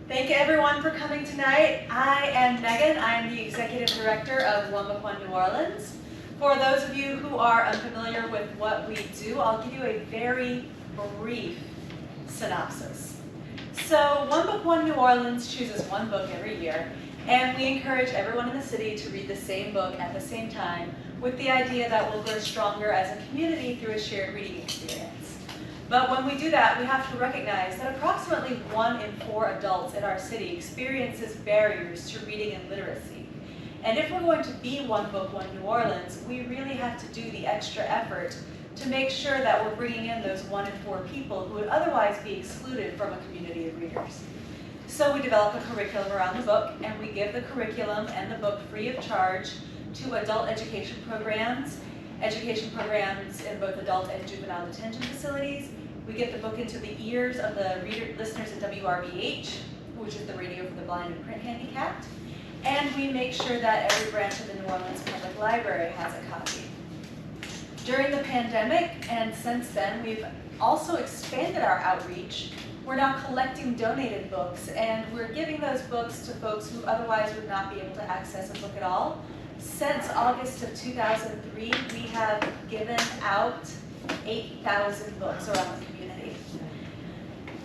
Thank you everyone for coming tonight. I am Megan. I am the Executive Director of One Book One New Orleans. For those of you who are unfamiliar with what we do, I'll give you a very brief synopsis. So One Book One New Orleans chooses one book every year, and we encourage everyone in the city to read the same book at the same time with the idea that we'll grow stronger as a community through a shared reading experience. But when we do that, we have to recognize that approximately 1 in 4 adults in our city experiences barriers to reading and literacy. And if we're going to be One Book, One New Orleans, we really have to do the extra effort to make sure that we're bringing in those 1 in 4 people who would otherwise be excluded from a community of readers. So we develop a curriculum around the book, and we give the curriculum and the book free of charge to adult education programs in both adult and juvenile detention facilities. We get the book into the ears of the listeners at WRBH, which is the radio for the blind and print handicapped. And we make sure that every branch of the New Orleans Public Library has a copy. During the pandemic, and since then, we've also expanded our outreach. We're now collecting donated books, and we're giving those books to folks who otherwise would not be able to access a book at all. Since August of 2003, we have given out 8,000 books around the community.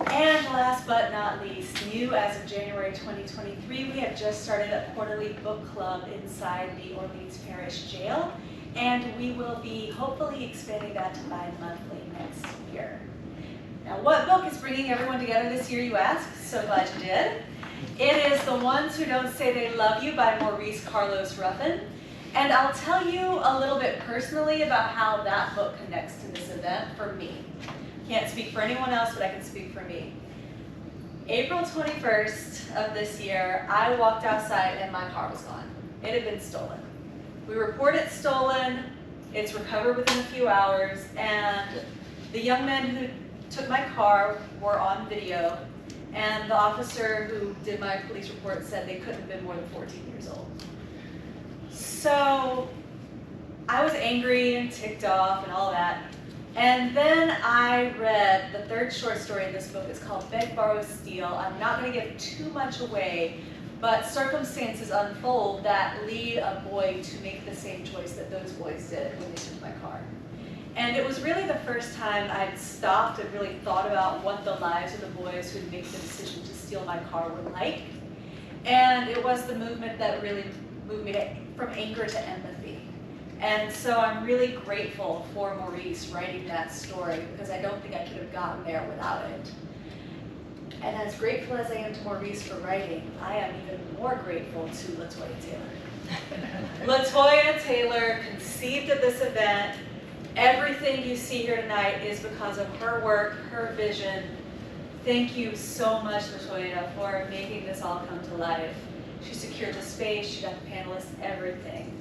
And last but not least, new as of January 2023, we have just started a quarterly book club inside the Orleans Parish Jail, and we will be hopefully expanding that to bi-monthly next year. Now, what book is bringing everyone together this year, you ask? So glad you did. It is The Ones Who Don't Say They Love You by Maurice Carlos Ruffin. And I'll tell you a little bit personally about how that book connects to this event for me. Can't speak for anyone else, but I can speak for me. April 21st of this year, I walked outside and my car was gone. It had been stolen. We report it stolen, it's recovered within a few hours, and the young men who took my car were on video, and the officer who did my police report said they couldn't have been more than 14 years old. So I was angry and ticked off and all that. And then I read the third short story in this book. It's called Beg, Borrow, Steal. I'm not going to give too much away, but circumstances unfold that lead a boy to make the same choice that those boys did when they took my car. And it was really the first time I'd stopped and really thought about what the lives of the boys who'd made the decision to steal my car were like. And it was the movement that really moved me from anger to empathy. And so I'm really grateful for Maurice writing that story, because I don't think I could have gotten there without it. And as grateful as I am to Maurice for writing, I am even more grateful to LaToya Taylor. LaToya Taylor conceived of this event. Everything you see here tonight is because of her work, her vision. Thank you so much, LaToya, for making this all come to life. She secured the space, she got the panelists, everything.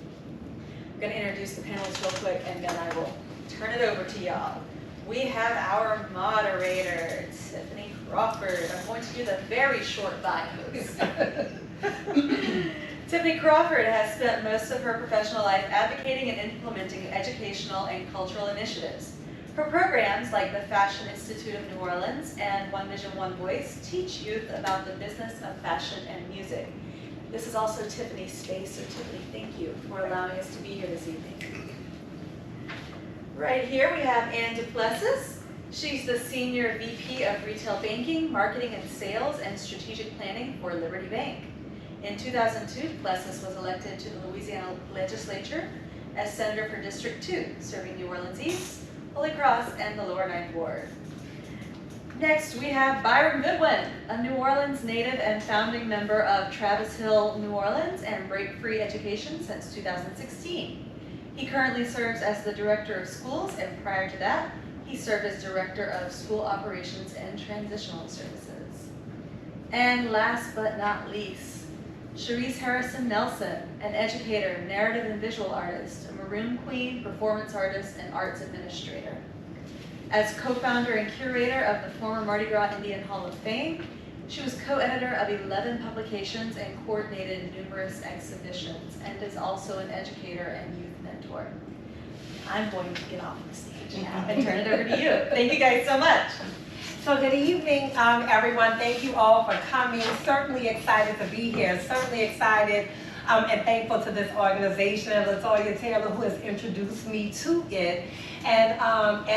I'm going to introduce the panelists real quick, and then I will turn it over to y'all. We have our moderator, Tiffany Crawford. I'm going to do the very short bios. Tiffany Crawford has spent most of her professional life advocating and implementing educational and cultural initiatives. Her programs, like the Fashion Institute of New Orleans and One Vision, One Voice, teach youth about the business of fashion and music. This is also Tiffany's space, so Tiffany, thank you for allowing us to be here this evening. Right here we have Duplessis. She's the Senior VP of Retail Banking, Marketing and Sales, and Strategic Planning for Liberty Bank. In 2002, Duplessis was elected to the Louisiana legislature as Senator for District 2, serving New Orleans East, Holy Cross, and the Lower Ninth Ward. Next, we have Byron Goodwin, a New Orleans native and founding member of Travis Hill, New Orleans, and Break Free Education since 2016. He currently serves as the Director of Schools, and prior to that, he served as Director of School Operations and Transitional Services. And last but not least, Cherice Harrison Nelson, an educator, narrative and visual artist, a Maroon queen, performance artist, and arts administrator. As co-founder and curator of the former Mardi Gras Indian Hall of Fame, she was co-editor of 11 publications and coordinated numerous exhibitions, and is also an educator and youth mentor. I'm going to get off the stage now and turn it over to you. Thank you guys so much. So good evening, everyone. Thank you all for coming. Certainly excited to be here. Certainly excited and thankful to this organization and LaToya Taylor, who has introduced me to it. And I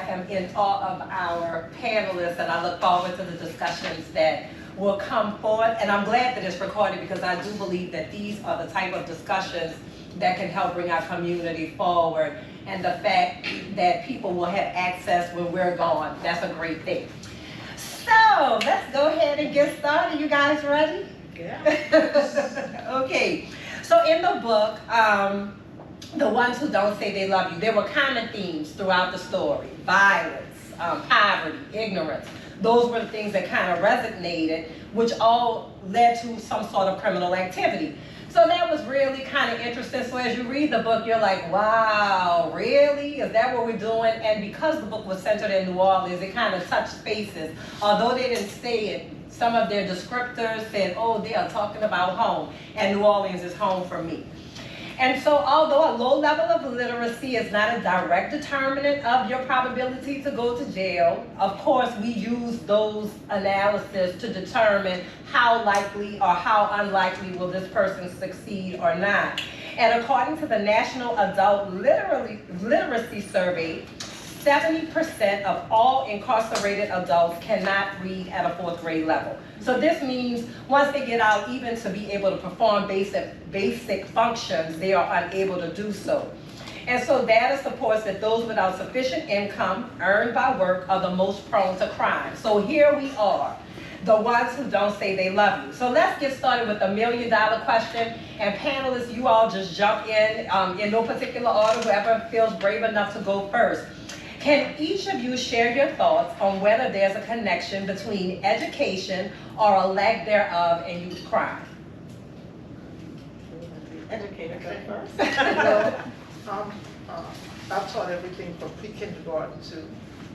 am in awe of our panelists, and I look forward to the discussions that will come forth. And I'm glad that it's recorded, because I do believe that these are the type of discussions that can help bring our community forward. And the fact that people will have access when we're gone, that's a great thing. So let's go ahead and get started. You guys ready? Yeah. Okay. So in the book, The Ones Who Don't Say They Love You, there were common themes throughout the story. Violence, poverty, ignorance. Those were the things that kind of resonated, which all led to some sort of criminal activity. So that was really kind of interesting. So as you read the book, you're like, wow, really? Is that what we're doing? And because the book was centered in New Orleans, it kind of touched spaces. Although they didn't say it, some of their descriptors said, oh, they are talking about home, and New Orleans is home for me. And so although a low level of literacy is not a direct determinant of your probability to go to jail, of course we use those analysis to determine how likely or how unlikely will this person succeed or not. And according to the National Adult Literacy Survey, 70% of all incarcerated adults cannot read at a 4th grade level. So this means once they get out, even to be able to perform basic functions, they are unable to do so. And so data supports that those without sufficient income earned by work are the most prone to crime. So here we are, the ones who don't say they love you. So let's get started with the $1 million question. And panelists, you all just jump in no particular order, whoever feels brave enough to go first. Can each of you share your thoughts on whether there's a connection between education or a lack thereof and youth crime? Educator, go first. Well, I've taught everything from pre-kindergarten to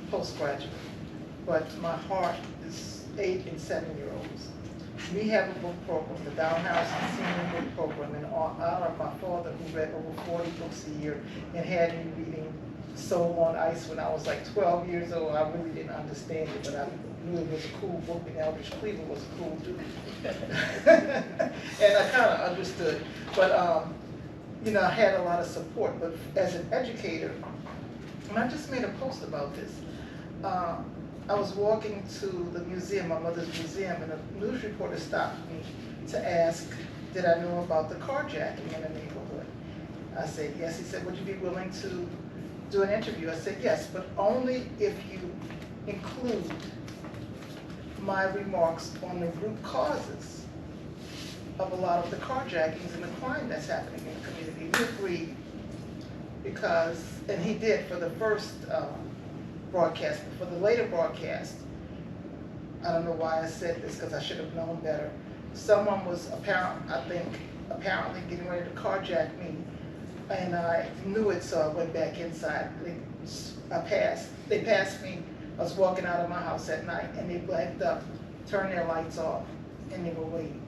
postgraduate, but my heart is 8 and 7-year-olds. We have a book program, the Downhouse Senior Book Program, and honor of my father, who read over 40 books a year and had me reading Soul on Ice when I was like 12 years old. I really didn't understand it, but I knew it was a cool book, and Eldridge Cleveland was a cool dude. And I kind of understood. But, you know, I had a lot of support. But as an educator, and I just made a post about this, I was walking to the museum, my mother's museum, and a news reporter stopped me to ask, did I know about the carjacking in the neighborhood? I said, yes. He said, would you be willing to do an interview? I said, yes, but only if you include my remarks on the root causes of a lot of the carjackings and the crime that's happening in the community. We agreed because, and he did for the first broadcast, but for the later broadcast, I don't know why I said this because I should have known better. Someone was apparently getting ready to carjack me, and I knew it, so I went back inside. They passed me. I was walking out of my house at night, and they blacked up, turned their lights off, and they were waiting.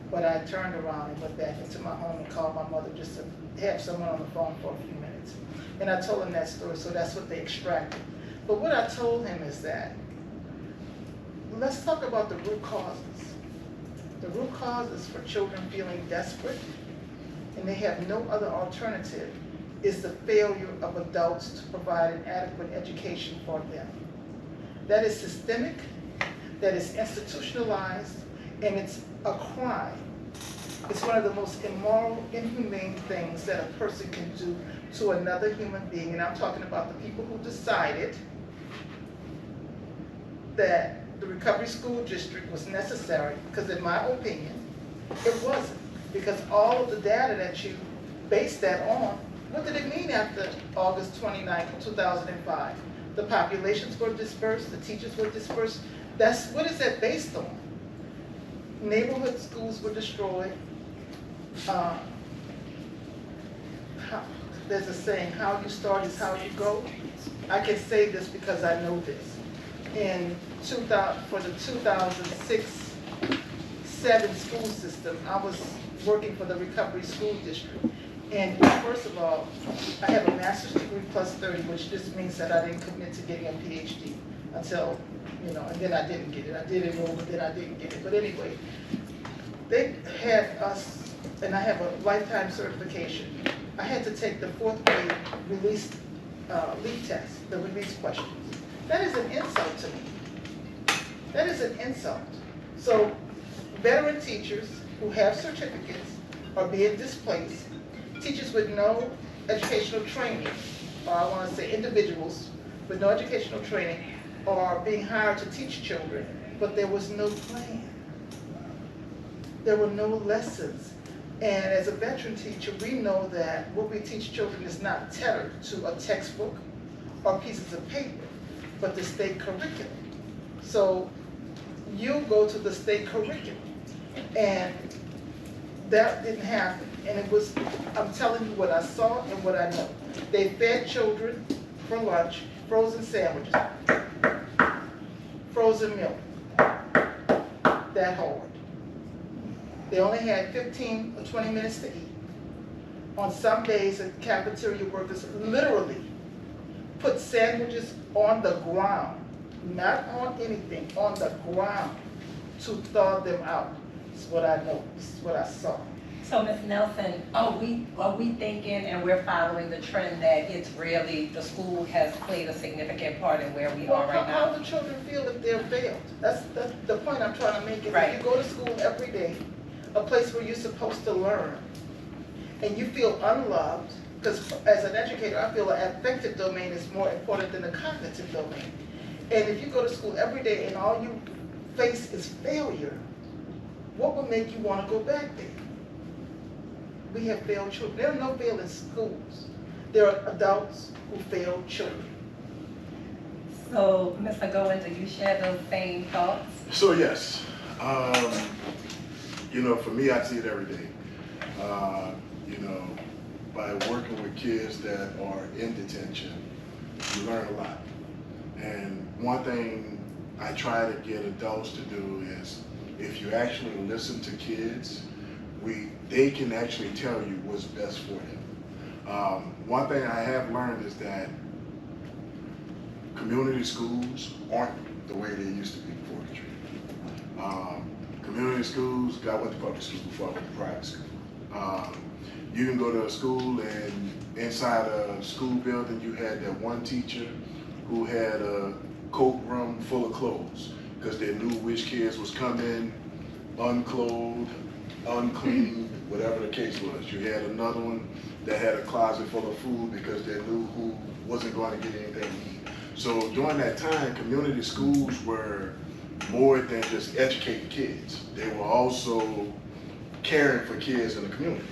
But I turned around and went back into my home and called my mother just to have someone on the phone for a few minutes. And I told him that story, so that's what they extracted. But what I told him is that, let's talk about the root causes. The root causes for children feeling desperate and they have no other alternative is the failure of adults to provide an adequate education for them. That is systemic, that is institutionalized, and it's a crime. It's one of the most immoral, inhumane things that a person can do to another human being, and I'm talking about the people who decided that the recovery school district was necessary, because in my opinion, it wasn't. Because all of the data that you base that on, what did it mean after August 29, 2005? The populations were dispersed, the teachers were dispersed. What is that based on? Neighborhood schools were destroyed. There's a saying, how you start is how you go. I can say this because I know this. For the 2006-07 school system, I was working for the recovery school district. And first of all, I have a master's degree plus 30, which just means that I didn't commit to getting a PhD. until, you know, and then I didn't get it. I did enroll, but then I didn't get it. But anyway, they had us, and I have a lifetime certification. I had to take the 4th grade release lead test, the release questions. That is an insult to me. That is an insult. So veteran teachers who have certificates are being displaced. Teachers with no educational training, or I want to say individuals with no educational training, are being hired to teach children, but there was no plan. There were no lessons. And as a veteran teacher, we know that what we teach children is not tethered to a textbook or pieces of paper, but the state curriculum. So you go to the state curriculum, and that didn't happen. And it was, I'm telling you what I saw and what I know. They fed children for lunch frozen sandwiches, frozen milk, that hard. They only had 15 or 20 minutes to eat. On some days, the cafeteria workers literally put sandwiches on the ground, not on anything, on the ground, to thaw them out. This is what I know, this is what I saw. So Ms. Nelson, are we thinking and we're following the trend that it's really, the school has played a significant part in where we are right How now? do children feel if they're failed? That's the point I'm trying to make. Is Right. If you go to school every day, a place where you're supposed to learn, and you feel unloved, because as an educator, I feel an affective domain is more important than the cognitive domain. And if you go to school every day and all you face is failure, what would make you want to go back there? We have failed children. There are no failing schools. There are adults who fail children. So, Mr. Goodwin, do you share those same thoughts? So yes, you know, for me, I see it every day. You know, by working with kids that are in detention, you learn a lot. And one thing I try to get adults to do is, if you actually listen to kids, they can actually tell you what's best for them. One thing I have learned is that community schools aren't the way they used to be before Katrina. Community schools, I went to public school before I went to private school. You can go to a school and inside a school building you had that one teacher who had a coat room full of clothes because they knew which kids was coming unclothed, unclean, whatever the case was. You had another one that had a closet full of food because they knew who wasn't going to get anything to eat. So during that time, community schools were more than just educating kids. They were also caring for kids in the community.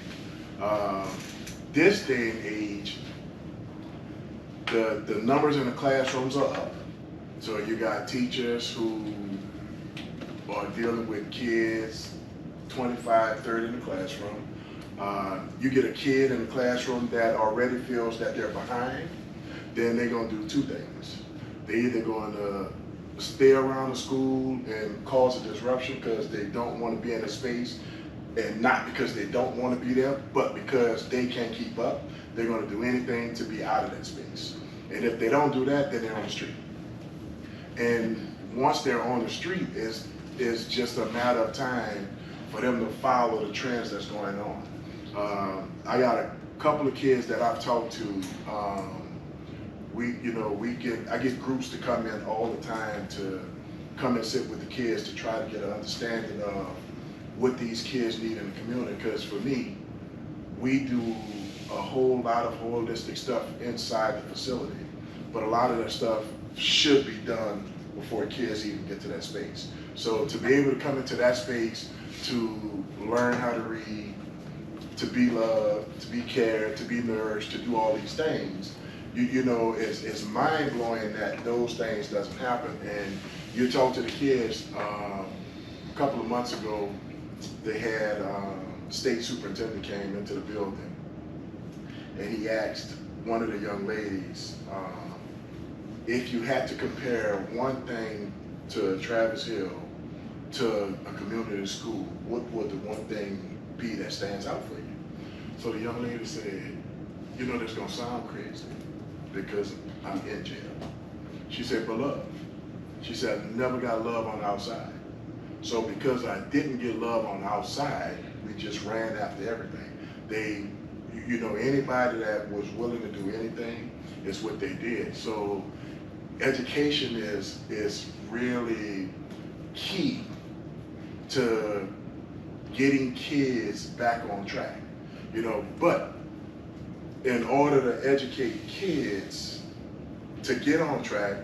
This day and age, the numbers in the classrooms are up. So you got teachers who are dealing with kids 25, 30 in the classroom. You get a kid in the classroom that already feels that they're behind, then they're gonna do two things. They're either gonna stay around the school and cause a disruption because they don't want to be in a space, and not because they don't want to be there, but because they can't keep up. They're going to do anything to be out of that space. And if they don't do that, then they're on the street. And once they're on the street, it's just a matter of time for them to follow the trends that's going on. I got a couple of kids that I've talked to. I get groups to come in all the time to come and sit with the kids to try to get an understanding of what these kids need in the community. Because for me, we do a whole lot of holistic stuff inside the facility, but a lot of that stuff should be done before kids even get to that space. So to be able to come into that space, to learn how to read, to be loved, to be cared, to be nourished, to do all these things, it's mind blowing that those things doesn't happen. And you talk to the kids, a couple of months ago, they had state superintendent came into the building, and he asked one of the young ladies, if you had to compare one thing to Travis Hill to a community school, what would the one thing be that stands out for you? So the young lady said, this is gonna sound crazy because I'm in jail. She said, but love. She said, I never got love on the outside. So because I didn't get love on the outside, we just ran after everything. They, you know, anybody that was willing to do anything is what they did. So education is really key to getting kids back on track, you know. But in order to educate kids to get on track,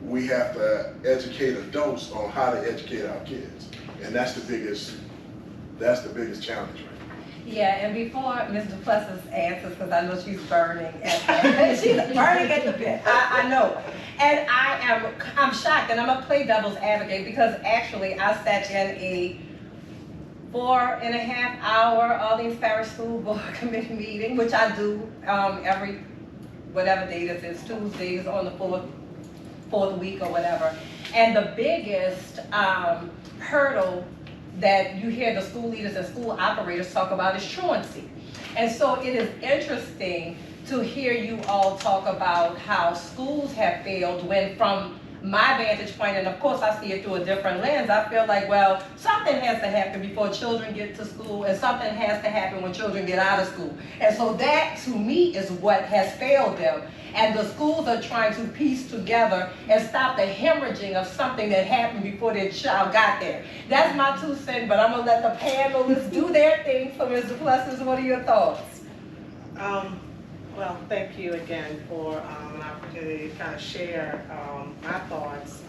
we have to educate adults on how to educate our kids, and that's the biggest challenge, right? Yeah, and before Ms. Duplessis answers, because I know she's burning she's burning at the bit. I know, and I'm shocked, and I'm gonna play devil's advocate because actually I sat in a 4.5-hour Orleans Parish School Board Committee meeting, which I do every whatever day this is, Tuesdays on the fourth week or whatever. And the biggest hurdle that you hear the school leaders and school operators talk about is truancy. And so it is interesting to hear you all talk about how schools have failed when, from my vantage point, and of course I see it through a different lens, I feel like, well, something has to happen before children get to school, and something has to happen when children get out of school. And so that, to me, is what has failed them. And the schools are trying to piece together and stop the hemorrhaging of something that happened before their child got there. That's my 2 cents, but I'm gonna let the panelists do their thing. So Ms. Duplessis, what are your thoughts? Well, thank you again for an opportunity to kind of share my thoughts.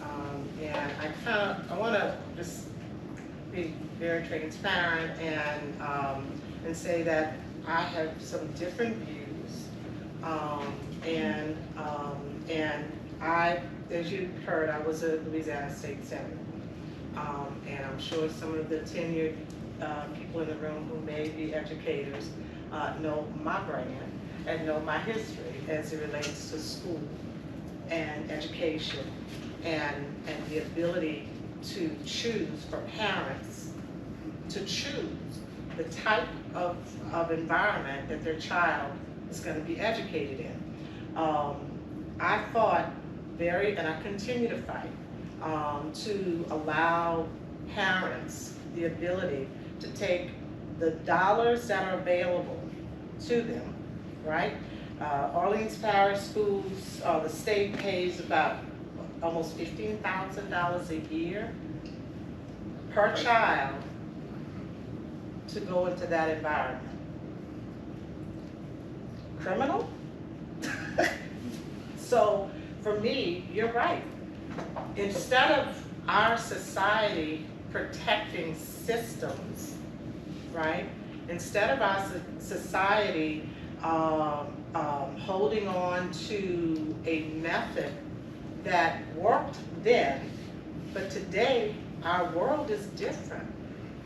And I want to just be very transparent and say that I have some different views. And I, as you heard, I was a Louisiana State Senator. And I'm sure some of the tenured people in the room who may be educators know my brand and know my history as it relates to school and education and the ability to choose, for parents to choose the type of environment that their child is going to be educated in. I fought and I continue to fight to allow parents the ability to take the dollars that are available to them, right? Orleans Parish Schools, the state pays about almost $15,000 a year per child to go into that environment. Criminal? So for me, you're right. Instead of our society protecting systems, right? Instead of our society holding on to a method that worked then, but today our world is different.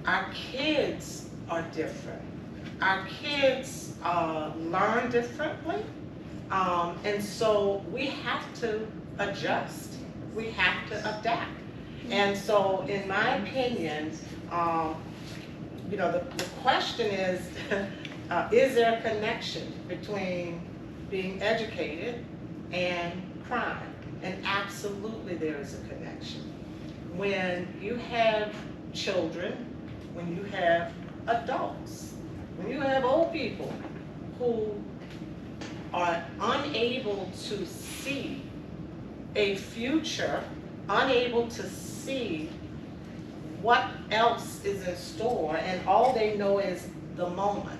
Our kids are different. Our kids learn differently. And so we have to adjust. We have to adapt. And so in my opinion, you know, the question is there a connection between being educated and crime? And absolutely there is a connection. When you have children, when you have adults, when you have old people who are unable to see a future, unable to see what else is in store, and all they know is the moment,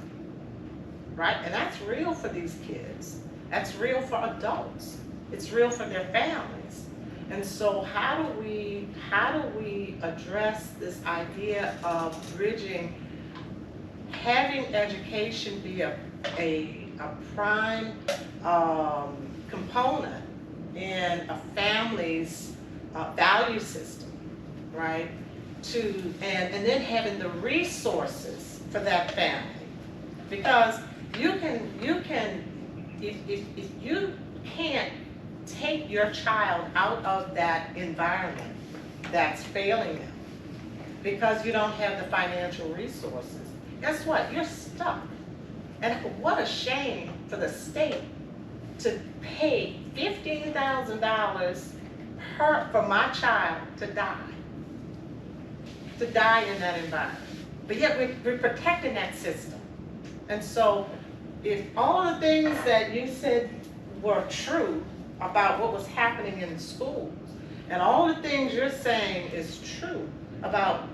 right? And that's real for these kids. That's real for adults. It's real for their families. And so how do we address this idea of bridging, having education be a prime component in a family's value system, right? And then having the resources for that family, because if you can't take your child out of that environment that's failing them because you don't have the financial resources, guess what? You're stuck. And what a shame for the state to pay $15,000 for my child to die in that environment. But yet we're protecting that system. And so if all the things that you said were true about what was happening in schools, and all the things you're saying is true about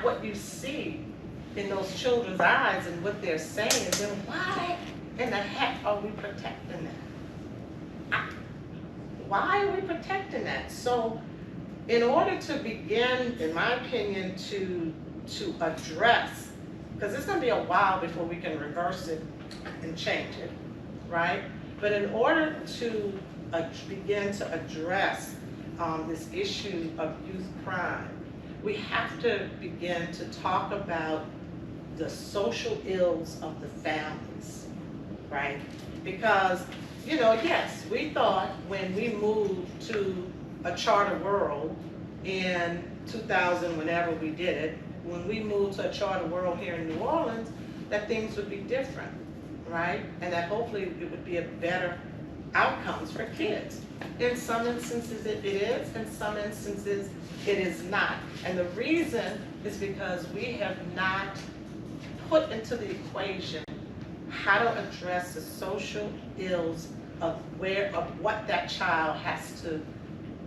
what you see in those children's eyes and what they're saying, then why in the heck are we protecting that? Why are we protecting that? So in order to begin, in my opinion, to address, because it's going to be a while before we can reverse it and change it, right? But in order to begin to address this issue of youth crime, we have to begin to talk about the social ills of the families, right? Because, you know, yes, we thought when we moved to a charter world in 2000, whenever we did it, when we moved to a charter world here in New Orleans, that things would be different, right? And that hopefully it would be a better outcomes for kids. In some instances it is, in some instances it is not. And the reason is because we have not put into the equation how to address the social ills of what that child has to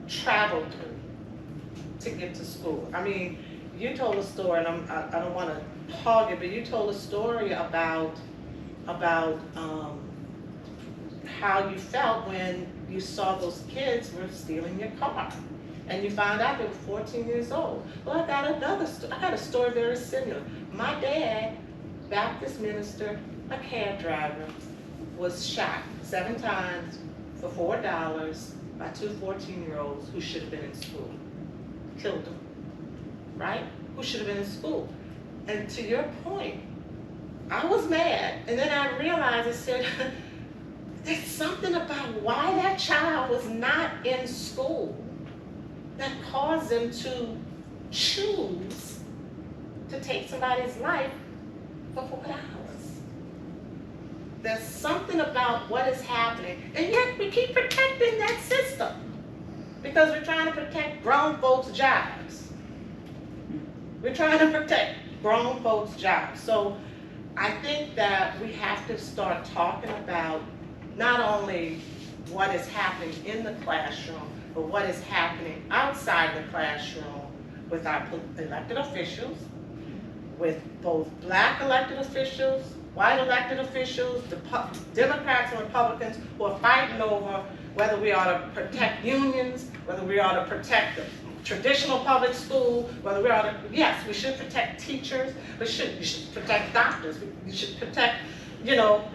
travel through to get to school. I mean, you told a story, and I don't want to hog it, but you told a story about how you felt when you saw those kids were stealing your car, and you found out they were 14 years old. Well, I got a story very similar. My dad, Baptist minister, a cab driver, was shot 7 times for $4 by 2 14-year-olds who should have been in school. Killed them, right? Who should have been in school. And to your point, I was mad, and then I realized, I said, there's something about why that child was not in school that caused them to choose to take somebody's life for $4. There's something about what is happening, and yet we keep protecting that system because we're trying to protect grown folks' jobs. We're trying to protect grown folks' jobs. So I think that we have to start talking about not only what is happening in the classroom, but what is happening outside the classroom with our elected officials, with both black elected officials, white elected officials, the Democrats and Republicans who are fighting over whether we ought to protect unions, whether we ought to protect the traditional public school, whether we ought to, yes, we should protect teachers, we should protect doctors, we should protect, you know,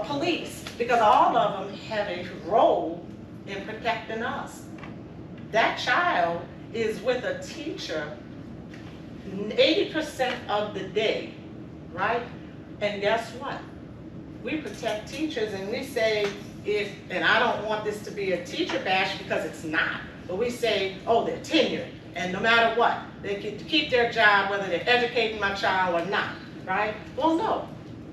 police, because all of them have a role in protecting us. That child is with a teacher 80% of the day, right? And guess what? We protect teachers, and we say, and I don't want this to be a teacher bash because it's not, but we say, oh, they're tenured, and no matter what, they get to keep their job whether they're educating my child or not, right? Well, no,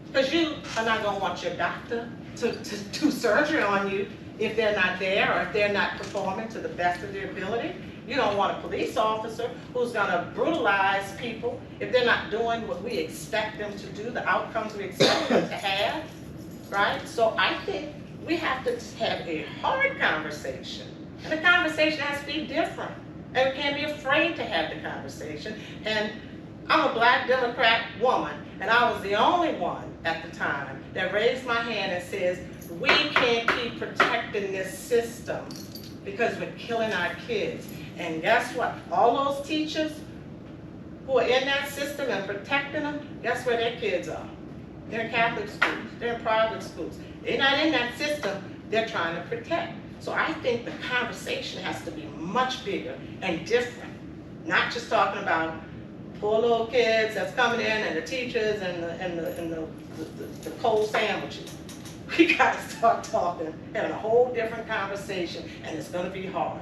because you are not going to want your doctor to do surgery on you if they're not there or if they're not performing to the best of their ability. You don't want a police officer who's going to brutalize people if they're not doing what we expect them to do, the outcomes we expect them to have, right? So I think we have to have a hard conversation, and the conversation has to be different, and we can't be afraid to have the conversation. And I'm a black Democrat woman, and I was the only one at the time that raised my hand and says, we can't keep protecting this system because we're killing our kids. And guess what? All those teachers who are in that system and protecting them, guess where their kids are? They're in Catholic schools, they're in private schools. They're not in that system they're trying to protect. So I think the conversation has to be much bigger and different. Not just talking about poor little kids that's coming in and the teachers and the cold sandwiches. We got to start talking, having a whole different conversation, and it's going to be hard.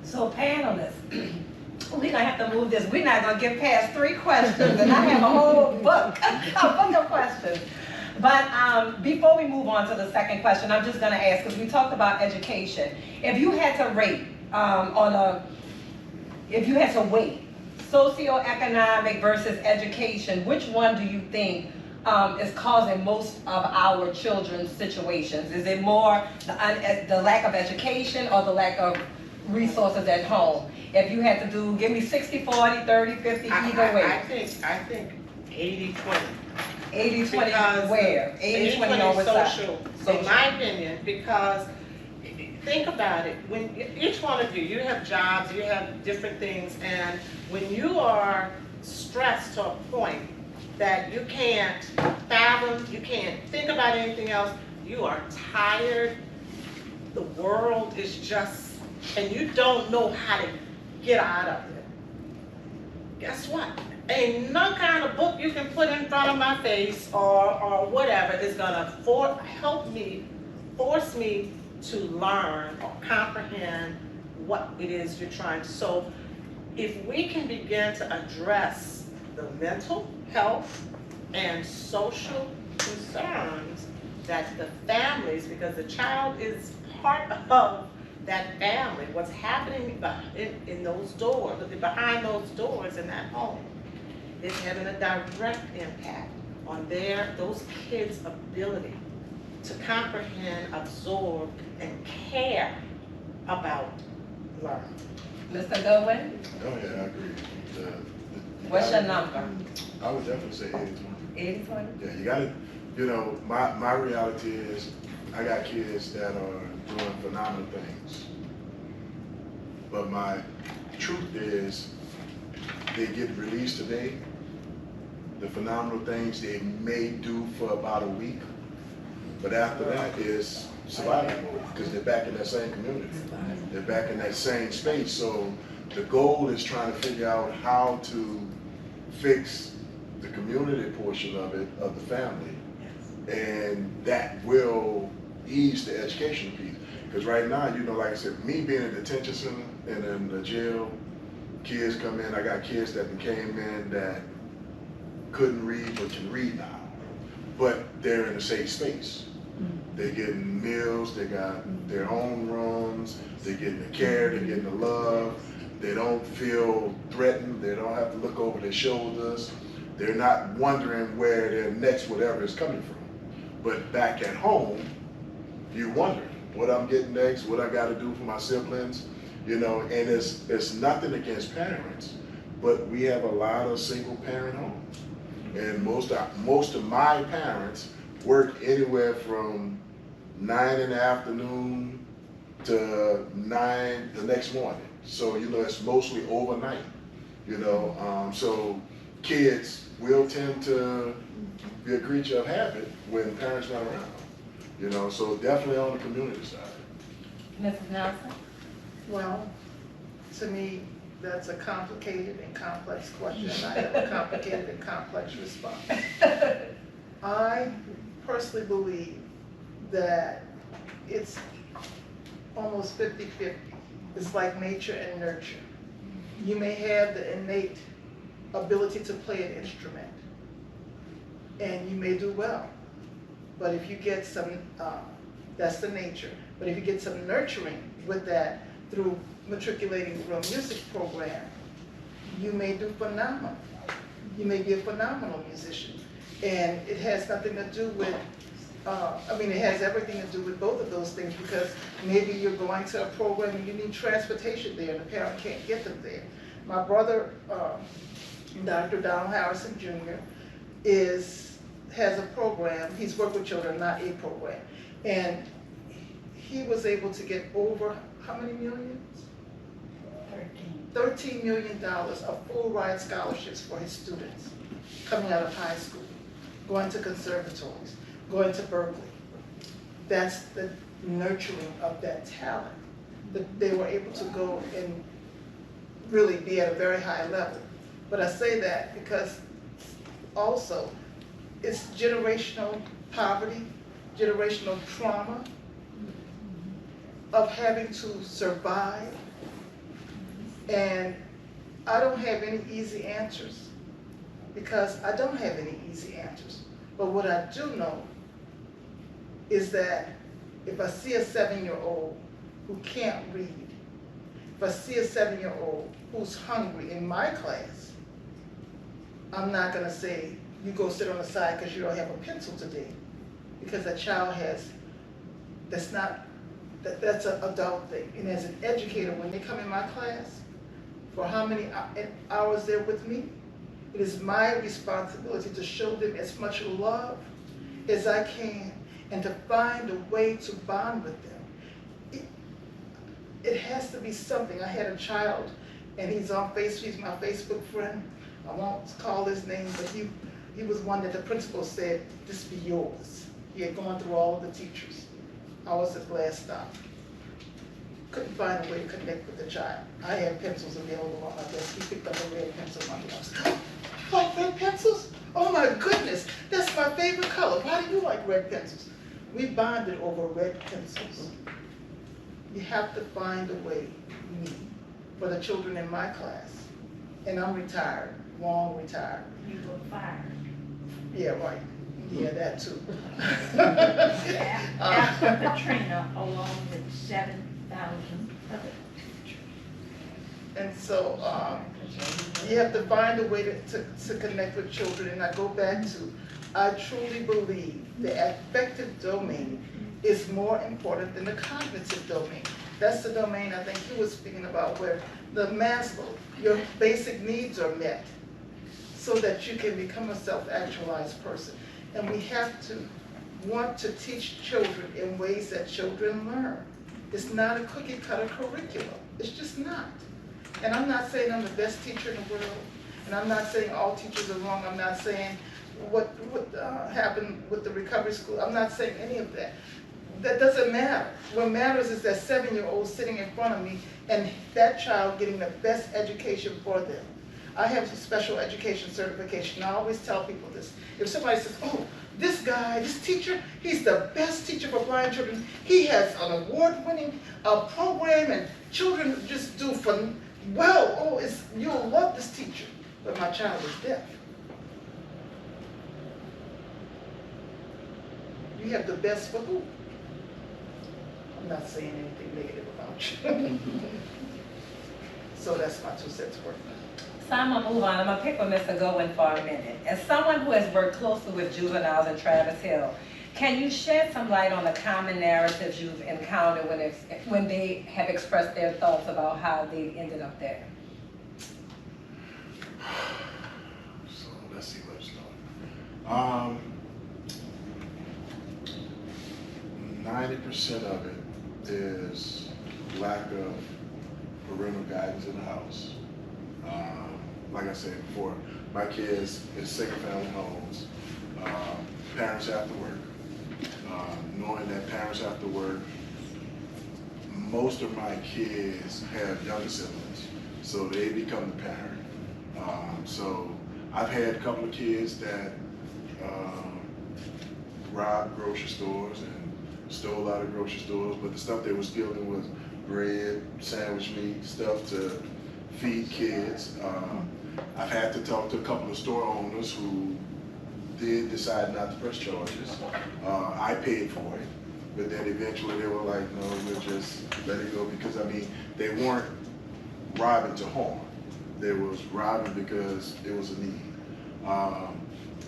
So panelists, we're gonna have to move this. We're not gonna get past 3 questions, and I have a whole book of questions. But before we move on to the second question, I'm just gonna ask, because we talked about education. If you had to rate if you had to weight socioeconomic versus education, which one do you think is causing most of our children's situations? Is it more the lack of education or the lack of resources at home? If you had to give me 60, 40, 30, 50, either way. I think 80-20. 80-20 where? 80-20 on what side? Social, in my opinion, because think about it. When each one of you have jobs, you have different things, and when you are stressed to a point that you can't fathom, you can't think about anything else, you are tired, the world is just, and you don't know how to get out of it. Guess what? Ain't no kind of book you can put in front of my face or whatever is gonna force me to learn or comprehend what it is you're trying to. So if we can begin to address the mental health and social concerns that the families, because the child is part of that family, what's happening in those doors, behind those doors in that home, is having a direct impact on those kids' ability to comprehend, absorb, and care about learning. Mr. Goodwin, Oh, yeah, I agree. what's your number? I would definitely say 80-20. 80-20? Yeah, you gotta, my reality is, I got kids that are doing phenomenal things. But my truth is, they get released today, the phenomenal things they may do for about a week, but after that is survival mode, because they're back in that same community. They're back in that same space. So the goal is trying to figure out how to fix the community portion of it, of the family. And that will ease the education piece. Because right now, like I said, me being in the detention center and in the jail, kids come in, I got kids that came in that couldn't read but can read now. But they're in a safe space. They're getting meals, they got their own rooms, they're getting the care, they're getting the love. They don't feel threatened, they don't have to look over their shoulders. They're not wondering where their next whatever is coming from. But back at home, you're wondering what I'm getting next, what I gotta do for my siblings, and it's nothing against parents, but we have a lot of single parent homes. And most of my parents work anywhere from 9 in the afternoon to 9 the next morning. So, it's mostly overnight, so kids will tend to be a creature of habit when parents not around, so definitely on the community side. Mrs. Nelson? Well, to me, that's a complicated and complex question. I have a complicated and complex response. I personally believe that it's almost 50-50. It's like nature and nurture. You may have the innate ability to play an instrument, and you may do well. But if you get some, that's the nature. But if you get some nurturing with that through matriculating through a music program, you may do phenomenal. You may be a phenomenal musician. And it has nothing to do with, it has everything to do with both of those things, because maybe you're going to a program and you need transportation there and the parent can't get them there. My brother, Dr. Donald Harrison Jr., has a program. He's worked with children, not a program. And he was able to get over, how many millions? $13 million of full ride scholarships for his students coming out of high school, going to conservatories, going to Berkeley. That's the nurturing of that talent, that they were able to go and really be at a very high level. But I say that because also it's generational poverty, generational trauma of having to survive. And I don't have any easy answers, because I don't have any easy answers. But what I do know is that if I see a 7-year-old who can't read, If I see a 7-year-old who's hungry in my class, I'm not gonna say, you go sit on the side because you don't have a pencil today. Because a child that's an adult thing. And as an educator, when they come in my class, for how many hours they're with me, it is my responsibility to show them as much love as I can and to find a way to bond with them. It has to be something. I had a child, and he's on Facebook, he's my Facebook friend. I won't call his name, but he was one that the principal said, this be yours. He had gone through all of the teachers. I was the last stop. Couldn't find a way to connect with the child. I had pencils available on my desk. He picked up a red pencil one day. I was like, you like red pencils? Oh my goodness, that's my favorite color. Why do you like red pencils? We bonded over red pencils. You have to find a way, me, for the children in my class. And I'm retired, long retired. You were fired. Yeah, right. Yeah, that too. After Katrina, along with 7,000 other teachers. And so you have to find a way to connect with children. And I go back to, I truly believe the affective domain is more important than the cognitive domain. That's the domain I think he was speaking about, where the Maslow, your basic needs are met so that you can become a self-actualized person. And we have to want to teach children in ways that children learn. It's not a cookie-cutter curriculum. It's just not. And I'm not saying I'm the best teacher in the world, and I'm not saying all teachers are wrong. I'm not saying what happened with the recovery school. I'm not saying any of that. That doesn't matter. What matters is that 7-year-old sitting in front of me and that child getting the best education for them. I have a special education certification. I always tell people this. If somebody says, oh, this guy, this teacher, he's the best teacher for blind children. He has an award-winning program and children just do well. Oh, you'll love this teacher. But my child is deaf. You have the best for who? I'm not saying anything negative about you. So that's my 2 cents worth. So I'm gonna move on. I'm gonna pick with Mr. Goodwin for a minute. As someone who has worked closely with juveniles in Travis Hill, can you shed some light on the common narratives you've encountered when they have expressed their thoughts about how they ended up there? So let's see where to start. 90% of it is lack of parental guidance in the house. Like I said before, my kids in single-family homes. Parents have to work. Knowing that parents have to work, most of my kids have younger siblings, so they become the parent. So I've had a couple of kids that robbed grocery stores and stole out of grocery stores, but the stuff they were stealing was bread, sandwich meat, stuff to feed kids. I've had to talk to a couple of store owners who did decide not to press charges. I paid for it, but then eventually they were like, no, we'll just let it go, because I mean, they weren't robbing to harm. They was robbing because it was a need.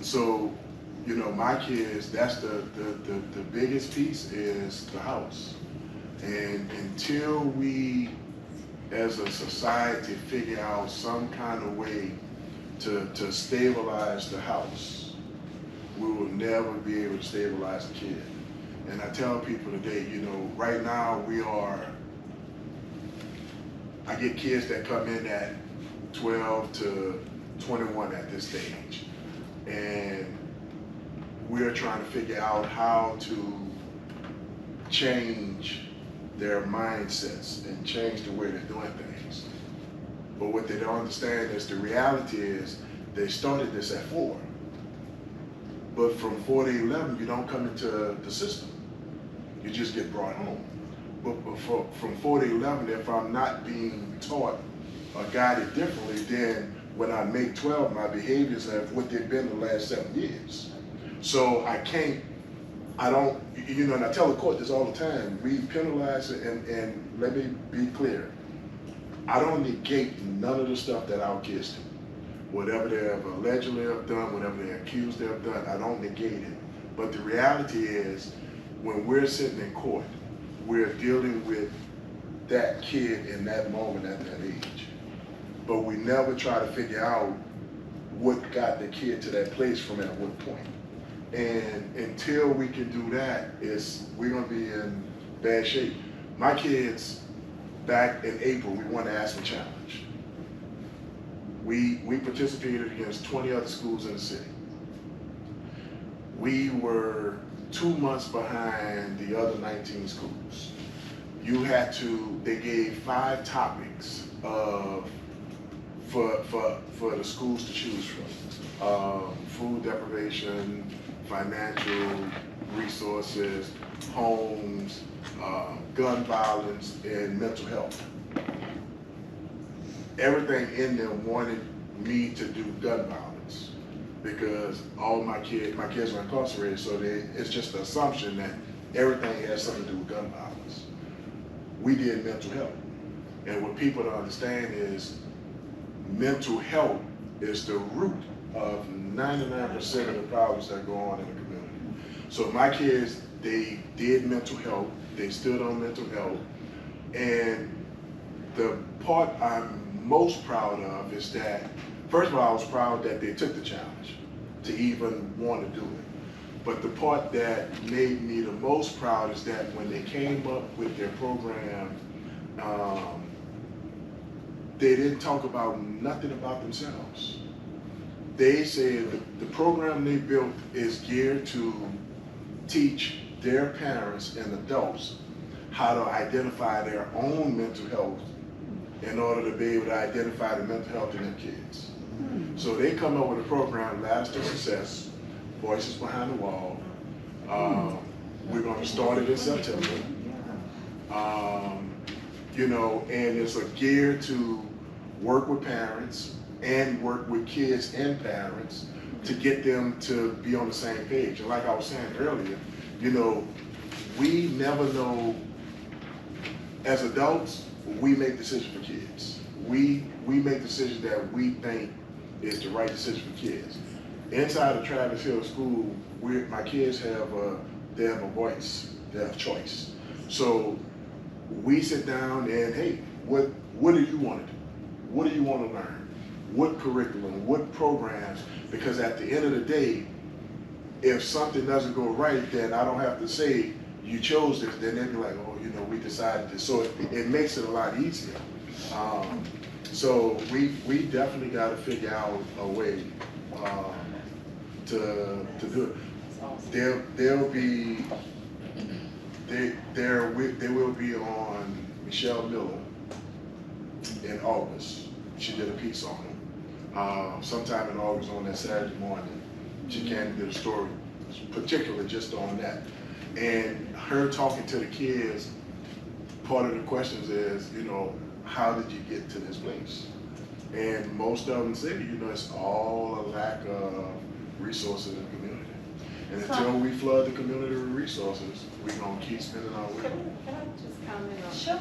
So, you know, my kids, that's the biggest piece is the house. And until we, as a society, figure out some kind of way to stabilize the house, we will never be able to stabilize the kid. And I tell people today, you know, right now I get kids that come in at 12 to 21 at this stage. And we're trying to figure out how to change their mindsets and change the way they're doing things. But what they don't understand is the reality is they started this at 4. But from 4 to 11, you don't come into the system. You just get brought home. But from 4 to 11, if I'm not being taught or guided differently, then when I make 12, my behaviors have what they've been the last 7 years. So I don't, you know, and I tell the court this all the time, we penalize it, and let me be clear. I don't negate none of the stuff that our kids do. Whatever they have allegedly have done, whatever they're accused they have done, I don't negate it. But the reality is, when we're sitting in court, we're dealing with that kid in that moment at that age. But we never try to figure out what got the kid to that place from at what point. And until we can do that, we're gonna be in bad shape. My kids, back in April, we won the Aspen Challenge. We participated against 20 other schools in the city. We were 2 months behind the other 19 schools. They gave 5 topics for the schools to choose from. Food deprivation, financial resources, homes, gun violence, and mental health. Everything in them wanted me to do gun violence because all my kids are incarcerated, so it's just the assumption that everything has something to do with gun violence. We did mental health. And what people don't understand is mental health is the root of 99% of the problems that go on in the community. So my kids, they did mental health, they stood on mental health, and the part I'm most proud of is that, first of all, I was proud that they took the challenge to even want to do it. But the part that made me the most proud is that when they came up with their program, they didn't talk about nothing about themselves. They said the program they built is geared to teach their parents and adults how to identify their own mental health in order to be able to identify the mental health of their kids. So they come up with a program, Ladders to Success, Voices Behind the Wall. We're going to start it in September. And it's a gear to work with parents and work with kids and parents to get them to be on the same page. And like I was saying earlier, we never know, as adults, we make decisions for kids. We make decisions that we think is the right decision for kids. Inside of Travis Hill School, my kids have a voice, they have choice. So we sit down and, hey, what do you want to do? What do you want to learn? What curriculum, what programs? Because at the end of the day, if something doesn't go right, then I don't have to say, you chose this, then they'd be like, oh, we decided this. So it makes it a lot easier. So we definitely got to figure out a way to do it. There will be on Michelle Miller in August. She did a piece on it. Sometime in August on that Saturday morning, she came and did a story, particularly just on that. And her talking to the kids, part of the questions is, how did you get to this place? And most of them say, it's all a lack of resources in the community. And until we flood the community with resources, we're going to keep spending our way. Can I just comment on? Sure.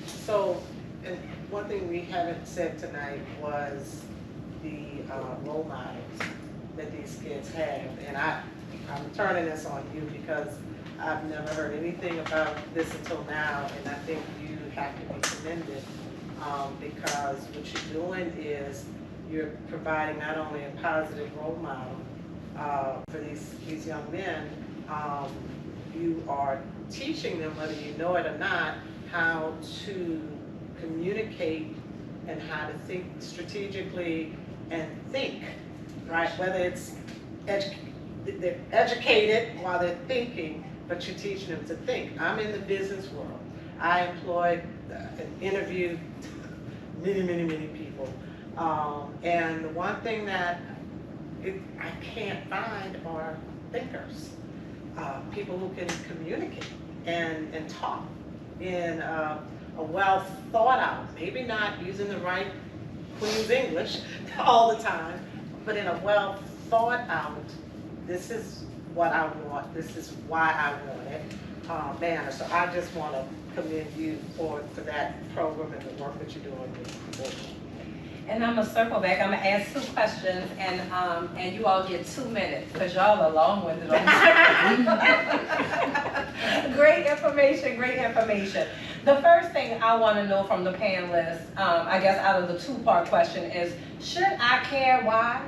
So, and one thing we haven't said tonight was the role models that these kids have. And I'm turning this on you because I've never heard anything about this until now, and I think you have to be commended because what you're doing is you're providing not only a positive role model for these young men, you are teaching them, whether you know it or not, how to communicate and how to think strategically and think, right? Whether it's they're educated while they're thinking, but you're teaching them to think. I'm in the business world. I employed and interviewed many people. And the one thing that I can't find are thinkers, people who can communicate and talk in a well thought out, maybe not using the right Queen's English all the time, but in a well thought out, this is what I want, this is why I want it, manner. So I just want to commend you for that program and the work that you're doing with children. And I'm gonna circle back. I'm gonna ask 2 questions, and you all get 2 minutes because y'all are long-winded on this. Great information, great information. The first thing I want to know from the panelists, I guess out of the 2-part question is, should I care why?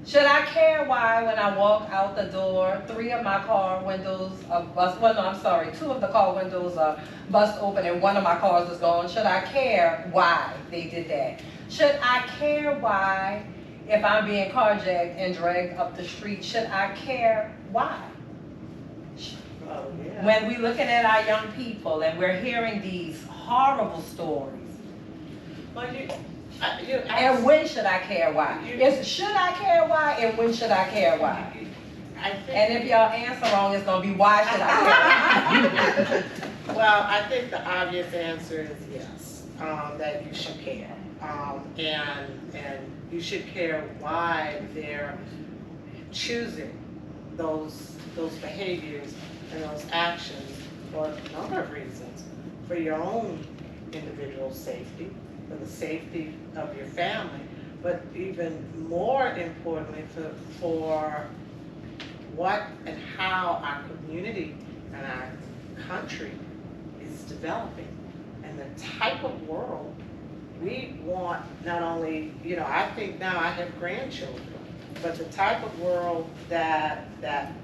Should I care why when I walk out the door, 3 of my car windows are bust, well, no, I'm sorry, 2 of the car windows are bust open and 1 of my cars is gone? Should I care why they did that? Should I care why, if I'm being carjacked and dragged up the street, should I care why? Oh, yeah. When we're looking at our young people and we're hearing these horrible stories, Well, and when should I care why? Should I care why, and when should I care why? I think, And if y'all answer wrong, it's gonna be why should I care? well, I think the obvious answer is yes, that you should care. And you should care why they're choosing those behaviors and those actions for a number of reasons. For your own individual safety, for the safety of your family, but even more importantly for what and how our community and our country is developing and the type of world we want. Not only, I think now I have grandchildren, but the type of world that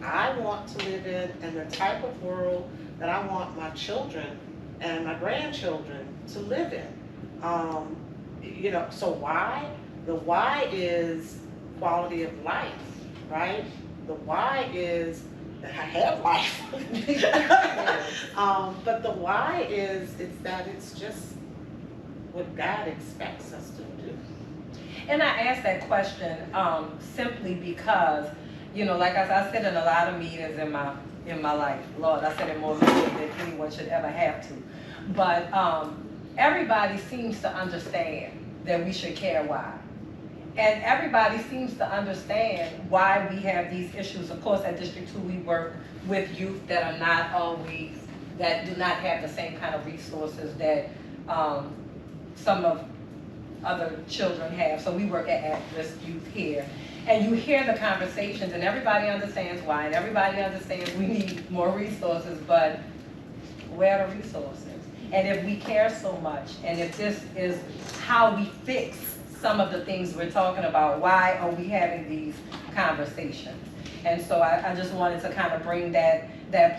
I want to live in and the type of world that I want my children and my grandchildren to live in. So why? The why is quality of life, right? The why is that I have life. But the why is it's just what God expects us to do. And I ask that question simply because, like I sit in a lot of meetings in my life. Lord, I sit in more meetings than anyone should ever have to. But everybody seems to understand that we should care why. And everybody seems to understand why we have these issues. Of course, at District 2, we work with youth that do not have the same kind of resources that some of other children have. So we work at at-risk youth here. And you hear the conversations, and everybody understands why, and everybody understands we need more resources, but where are the resources? And if we care so much, and if this is how we fix some of the things we're talking about, why are we having these conversations? And so I just wanted to kind of bring that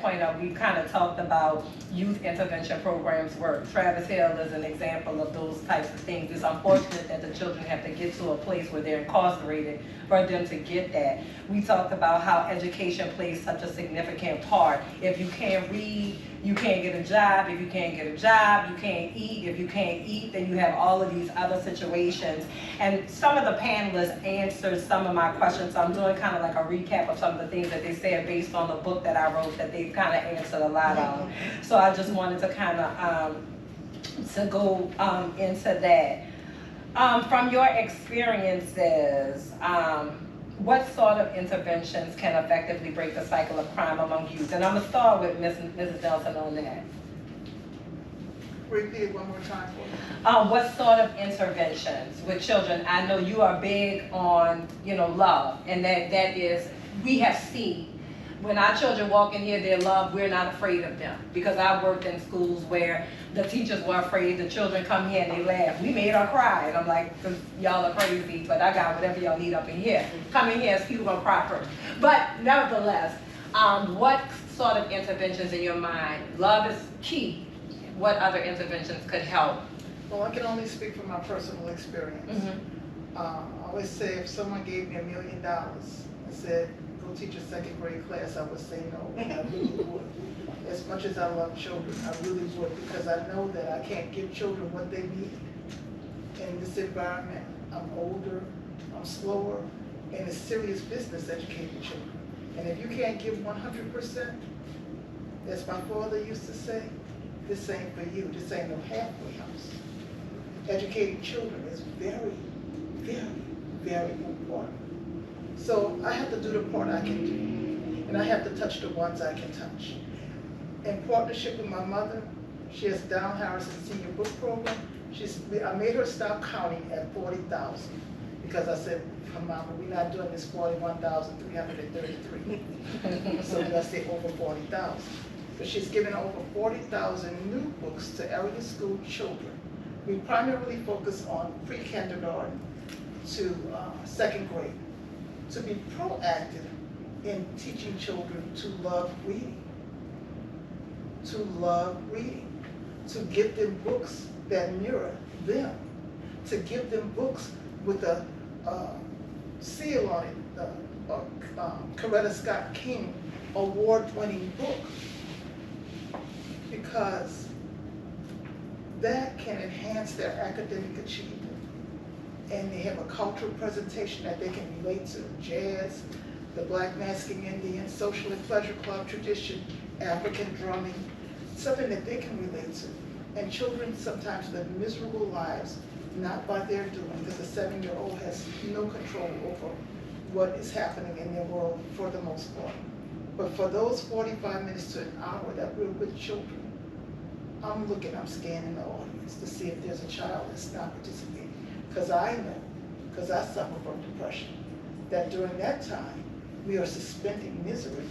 point up. We kind of talked about youth intervention programs work. Travis Hill is an example of those types of things. It's unfortunate that the children have to get to a place where they're incarcerated for them to get that. We talked about how education plays such a significant part. If you can't read, you can't get a job. If you can't get a job, you can't eat. If you can't eat, then you have all of these other situations. And some of the panelists answered some of my questions. So I'm doing kind of like a recap of some of the things that they said based on the book that I wrote that they've kind of answered a lot of. So I just wanted to kind of to go into that. From your experiences, what sort of interventions can effectively break the cycle of crime among youth? And I'm going to start with Mrs. Nelson on that. Repeat it one more time for me. What sort of interventions with children? I know you are big on, love, and that is, we have seen when our children walk in here, they're loved, we're not afraid of them. Because I worked in schools where the teachers were afraid, the children come here and they laugh. We made her cry, and I'm like, because y'all are crazy, but I got whatever y'all need up in here. Come in here, people gonna cry first. But nevertheless, what sort of interventions in your mind? Love is key. What other interventions could help? Well, I can only speak from my personal experience. I always say if someone gave me $1 million and said, go teach a 2nd grade class, I would say no. I really would. As much as I love children, I really would, because I know that I can't give children what they need in this environment. I'm older, I'm slower, and it's serious business educating children. And if you can't give 100%, as my father used to say, this ain't for you, this ain't no halfway house. Educating children is very, very, very important. So I have to do the part I can do, and I have to touch the ones I can touch. In partnership with my mother, She has Down Harrison Senior Book Program. I made her stop counting at 40,000 because I said, come on, we're not doing this 41,333. So let's say over 40,000. But she's given over 40,000 new books to area school children. We primarily focus on pre-kindergarten to second grade, to be proactive in teaching children to love reading, to give them books that mirror them, to give them books with a seal on it, Coretta Scott King award-winning book, because that can enhance their academic achievement. And they have a cultural presentation that they can relate to: jazz, the Black Masking Indian, social and pleasure club tradition, African drumming, something that they can relate to. And children sometimes live miserable lives, not by their doing, because a 7-year-old has no control over what is happening in their world for the most part. But for those 45 minutes to an hour that we're with children, I'm scanning the audience to see if there's a child that's not participating. Because I know, because I suffer from depression, that during that time, we are suspending misery.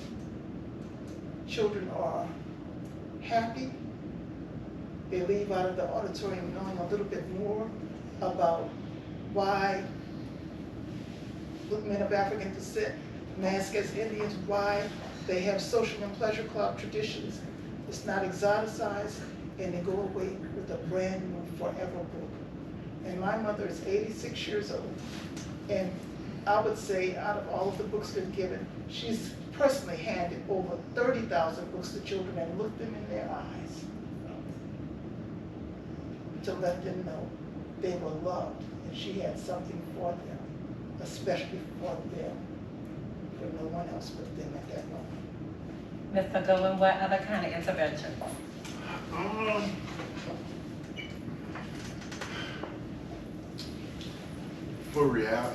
Children are happy. They leave out of the auditorium knowing a little bit more about why men of African descent mask as Indians, why they have social and pleasure club traditions. It's not exoticized, and they go away with a brand new forever book. And my mother is 86 years old, and I would say out of all of the books we've given, she's personally handed over 30,000 books to children and looked them in their eyes to let them know they were loved and she had something for them, especially for them, for no one else but them at that moment. Mr. Goodwin, what other kind of interventions?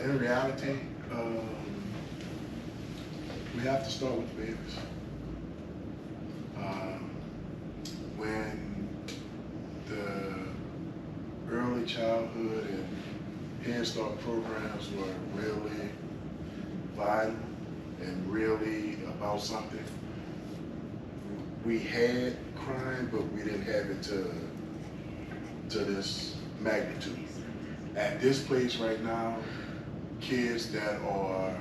In reality, we have to start with the babies. When the early childhood and Head Start programs were really vital and really about something, we had crime, but we didn't have it to this magnitude. At this place right now, kids that are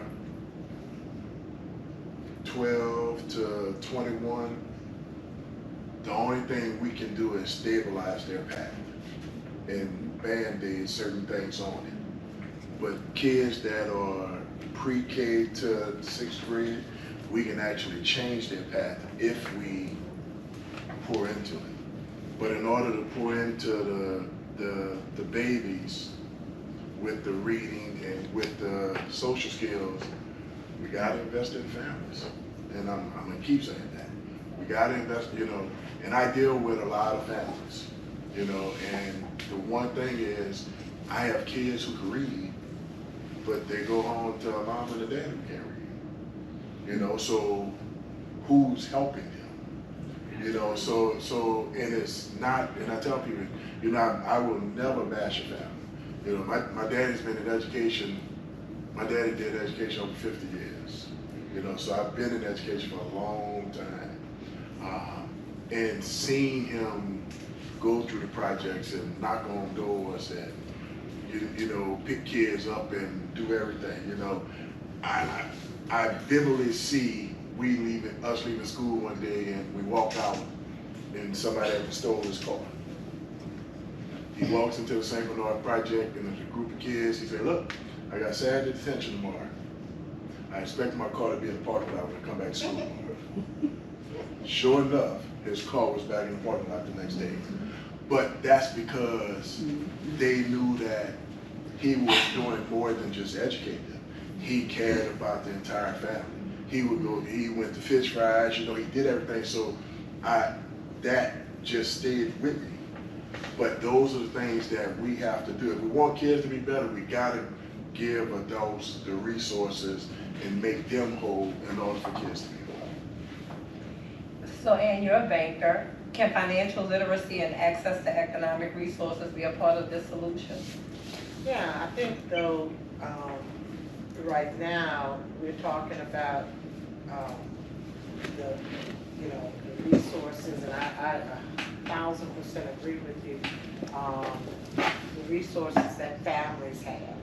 12 to 21, the only thing we can do is stabilize their path and band-aid certain things on it. But kids that are pre-K to 6th grade, we can actually change their path if we pour into it. But in order to pour into the babies with the reading and with the social skills, we gotta invest in families. And I'm gonna keep saying that. We gotta invest, and I deal with a lot of families, and the one thing is, I have kids who can read, but they go home to a mom and a dad who can't read. So who's helping them? So and it's not, and I tell people, I will never bash a family. My daddy's been in education, my daddy did education over 50 years. So I've been in education for a long time. And seeing him go through the projects and knock on doors and, pick kids up and do everything, I vividly see us leaving school one day and we walk out and somebody had stole his car. He walks into the St. Bernard project and there's a group of kids. He said, look, I got Saturday detention tomorrow. I expect my car to be in the parking lot when I come back to school tomorrow. Sure enough, his car was back in the parking lot the next day. But that's because they knew that he was doing more than just educate them. He cared about the entire family. He went to fish fries, he did everything. So that just stayed with me. But those are the things that we have to do. If we want kids to be better, we gotta give adults the resources and make them whole in order for kids to be whole. So, Ann, you're a banker. Can financial literacy and access to economic resources be a part of this solution? Yeah, I think though, right now, we're talking about, the, you know, the resources, and I 1000% agree with you. The resources that families have,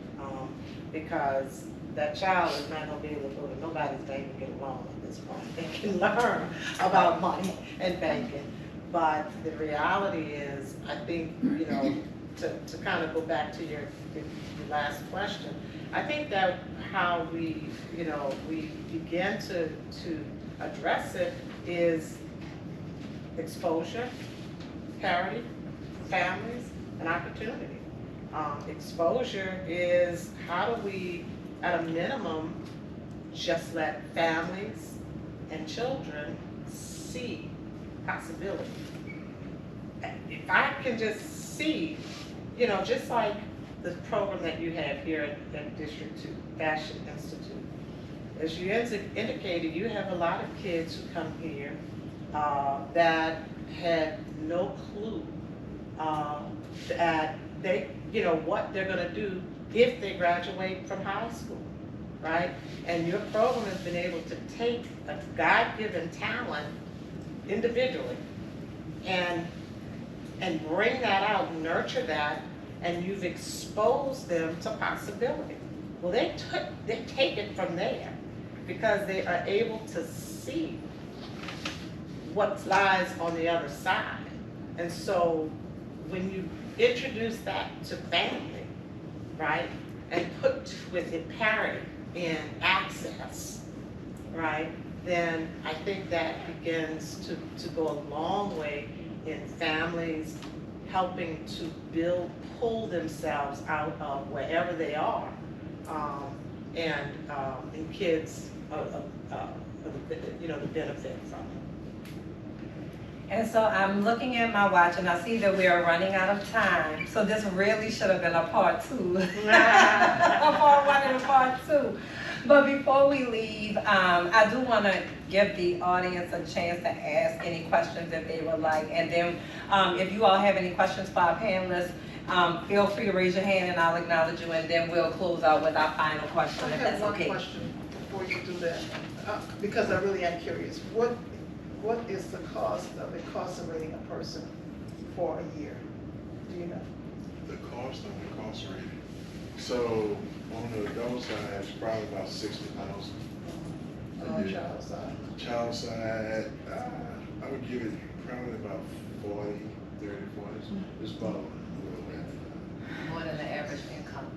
because that child is not gonna be able to go to nobody's bank and get a loan at this point. They can learn about money and banking. But the reality is, I think, you know, to kind of go back to your last question, I think that how we, you know, we begin to address it is exposure, parity, families, and opportunity. Exposure is how do we, at a minimum, just let families and children see possibility. If I can just see, you know, just like the program that you have here at District 2, Fashion Institute. As you indicated, you have a lot of kids who come here that had no clue that they, you know, what they're gonna do if they graduate from high school, right? And your program has been able to take a God-given talent individually and bring that out, nurture that, and you've exposed them to possibility. Well, they take it from there because they are able to see what lies on the other side. And so when you introduce that to family, right, and put with it parity in access, right, then I think that begins to go a long way in families helping to pull themselves out of wherever they are, and kids, you know, the benefit from it. And so I'm looking at my watch and I see that we are running out of time. So this really should have been a part 2. A part 1 and a part 2. But before we leave, I do want to give the audience a chance to ask any questions if they would like. And then if you all have any questions for our panelists, feel free to raise your hand and I'll acknowledge you, and then we'll close out with our final question, if that's okay. I have one question before you do that, because I really am curious. What is the cost of incarcerating a person for a year? Do you know? The cost of incarcerating. So on the adult side, it's probably about 60,000. On the child side? Child side, I would give it probably about 40, 30, 40. It's about More than the average income.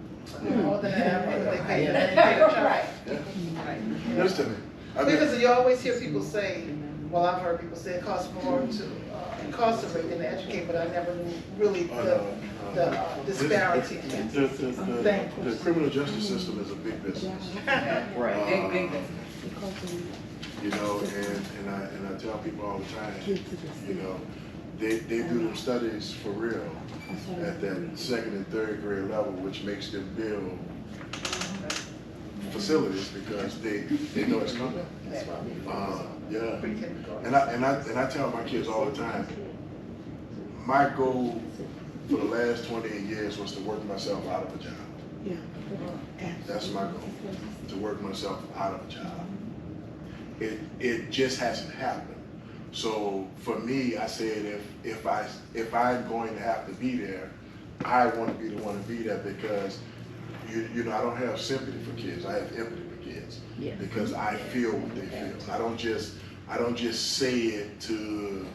More than average, they pay a child. Yeah. Listen, I mean, Because you always hear people say, well, I've heard people say it costs more to incarcerate than to educate, but I never knew really the disparity. The criminal justice system is a big business. Right, big business. You know, and I tell people all the time, you know, they do them studies for real at that 2nd and 3rd grade level, which makes them build facilities because they know it's coming. Yeah, and I tell my kids all the time, my goal for the last 28 years was to work myself out of a job. That's my goal, to work myself out of a job. It just hasn't happened. So for me, I said if I'm going to have to be there, I want to be the one to be there because you know, I don't have sympathy for kids. I have empathy for kids because I feel what they feel. I don't just say it to